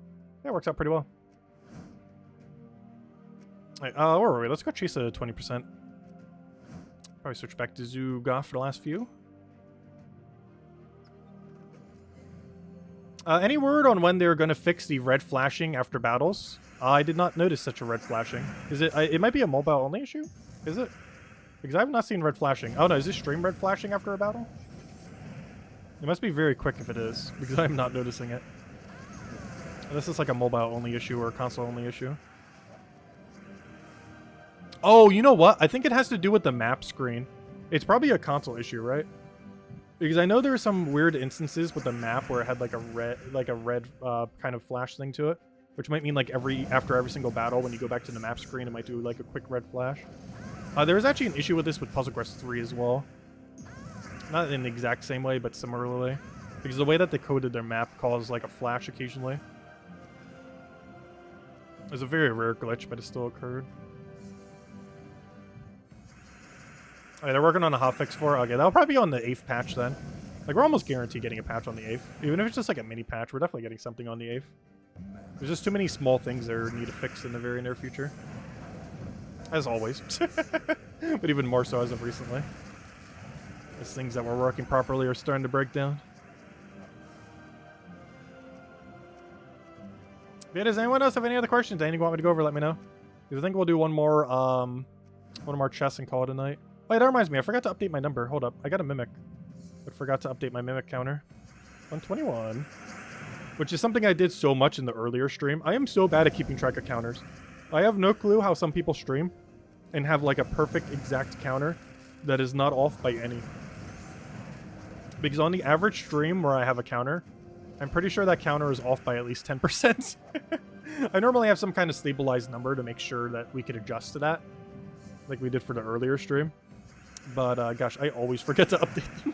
Yeah, it works out pretty well. Alright, where were we? Let's go chase a 20%. Probably switch back to Zugov for the last few. Any word on when they're going to fix the red flashing after battles? I did not notice such a red flashing. Is it? It might be a mobile only issue? Is it? Because I have not seen red flashing. Oh no, is this stream red flashing after a battle? It must be very quick if it is, because I'm not noticing it. This is like a mobile only issue or a console only issue. Oh, you know what? I think it has to do with the map screen. It's probably a console issue, right? Because I know there are some weird instances with the map where it had like a red kind of flash thing to it, which might mean like after every single battle, when you go back to the map screen, it might do like a quick red flash. There was actually an issue with this with Puzzle Quest 3 as well. Not in the exact same way, but similarly, because the way that they coded their map caused like a flash occasionally. It was a very rare glitch, but it still occurred. Alright, they're working on a hotfix for it. Okay, that'll probably be on the 8th patch then. Like, we're almost guaranteed getting a patch on the 8th. Even if it's just like a mini patch, we're definitely getting something on the 8th. There's just too many small things that need to fix in the very near future. As always. But even more so as of recently. As things that were working properly are starting to break down. Yeah, does anyone else have any other questions? Anything you want me to go over, let me know. Because I think we'll do one more chess and call it a night. Wait, that reminds me, I forgot to update my number. Hold up, I got a Mimic. But forgot to update my Mimic counter. 121. Which is something I did so much in the earlier stream. I am so bad at keeping track of counters. I have no clue how some people stream and have like a perfect exact counter that is not off by any. Because on the average stream where I have a counter, I'm pretty sure that counter is off by at least 10%. I normally have some kind of stabilized number to make sure that we could adjust to that. Like we did for the earlier stream. But gosh, I always forget to update them.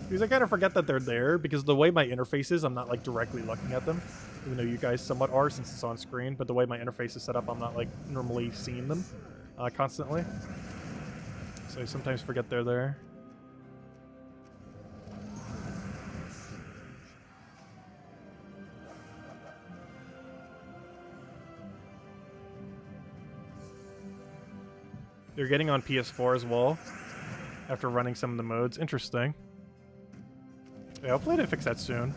Because I kind of forget that they're there, because the way my interface is, I'm not, like, directly looking at them. Even though you guys somewhat are, since it's on screen. But the way my interface is set up, I'm not, like, normally seeing them constantly. So I sometimes forget they're there. They're getting on PS4 as well, after running some of the modes. Interesting. Yeah, hopefully they fix that soon.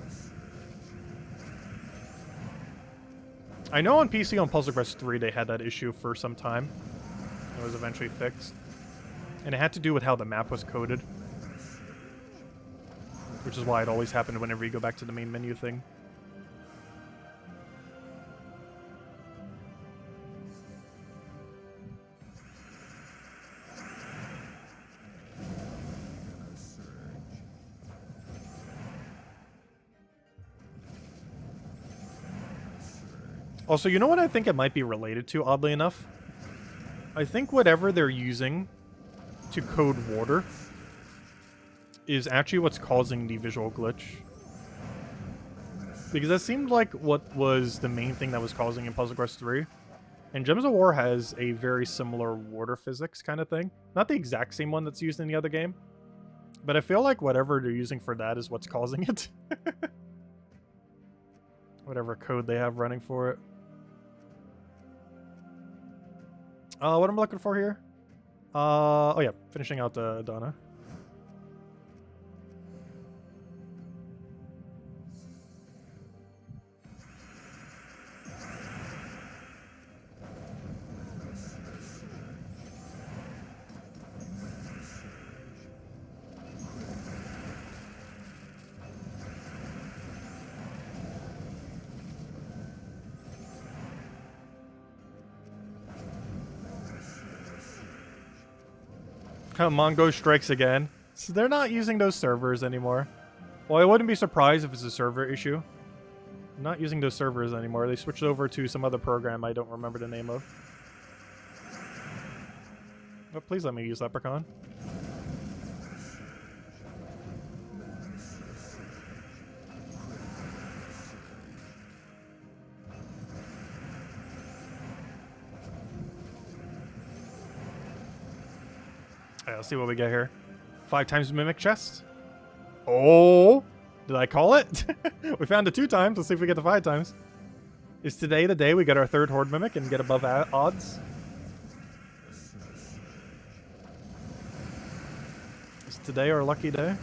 I know on PC on Puzzle Quest 3 they had that issue for some time. It was eventually fixed. And it had to do with how the map was coded. Which is why it always happened whenever you go back to the main menu thing. Also, you know what I think it might be related to, oddly enough? I think whatever they're using to code water is actually what's causing the visual glitch. Because that seemed like what was the main thing that was causing in Puzzle Quest 3. And Gems of War has a very similar water physics kind of thing. Not the exact same one that's used in the other game. But I feel like whatever they're using for that is what's causing it. Whatever code they have running for it. What am I looking for here? Oh yeah, finishing out Donna. Mongo strikes again. So they're not using those servers anymore. Well, I wouldn't be surprised if it's a server issue. I'm not using those servers anymore. They switched over to some other program I don't remember the name of. Oh, please let me use Leprechaun. Alright, let's see what we get here. 5 times Mimic Chest. Oh! Did I call it? We found it 2 times. Let's see if we get the 5 times. Is today the day we get our 3rd Horde Mimic and get above odds? Is today our lucky day?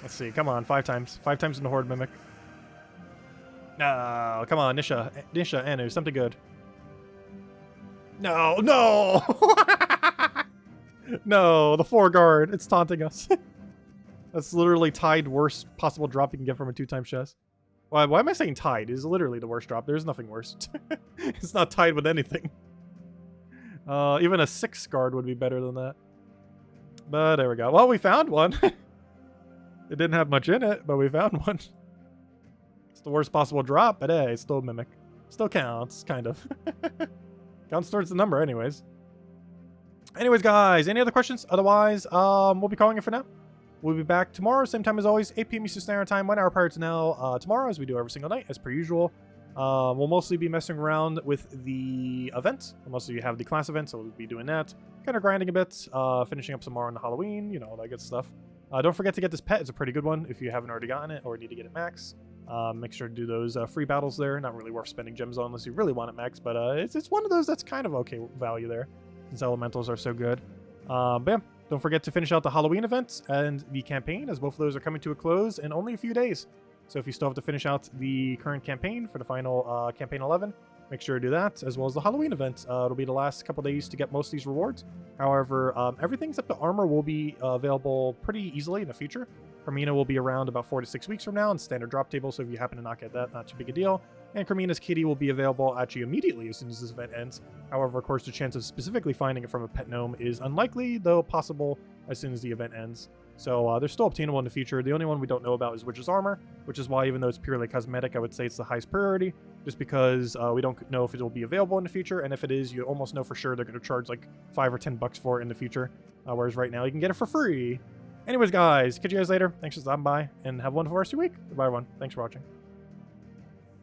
Let's see. Come on, 5 times. 5 times in the Horde Mimic. No, come on, Nisha, Anu, something good. No, no! No, the 4 guard, it's taunting us. That's literally tied worst possible drop you can get from a 2-time chest. Why am I saying tied? It's literally the worst drop. There's nothing worse. It's not tied with anything. Even a 6 guard would be better than that. But there we go. Well, we found one. It didn't have much in it, but we found one. The worst possible drop, but hey, it's still a Mimic. Still counts, kind of. Counts towards the number anyways. Anyways, guys, any other questions? Otherwise, we'll be calling it for now. We'll be back tomorrow, same time as always, 8 p.m. Eastern Standard Time, 1 hour prior to now, tomorrow, as we do every single night, as per usual. We'll mostly be messing around with the event. We'll mostly have the class event, so we'll be doing that. Kind of grinding a bit, finishing up some more on the Halloween, you know, all that good stuff. Don't forget to get this pet. It's a pretty good one if you haven't already gotten it or need to get it max. Make sure to do those free battles there. Not really worth spending gems on unless you really want it max, but it's one of those that's kind of okay value there, since elementals are so good. But yeah, don't forget to finish out the Halloween event and the campaign, as both of those are coming to a close in only a few days. So if you still have to finish out the current campaign for the final campaign 11, make sure to do that, as well as the Halloween event. It'll be the last couple days to get most of these rewards. However, everything except the armor will be available pretty easily in the future. Carmina will be around about 4 to 6 weeks from now in standard drop table, so if you happen to not get that, not too big a deal. And Carmina's kitty will be available actually immediately as soon as this event ends. However, of course, the chance of specifically finding it from a pet gnome is unlikely, though possible, as soon as the event ends. So they're still obtainable in the future. The only one we don't know about is Witch's Armor, which is why even though it's purely cosmetic, I would say it's the highest priority, just because we don't know if it will be available in the future, and if it is, you almost know for sure they're going to charge like $5 or $10 for it in the future, whereas right now you can get it for free. Anyways, guys, catch you guys later. Thanks for stopping by, and have a wonderful rest of your week. Goodbye, everyone. Thanks for watching.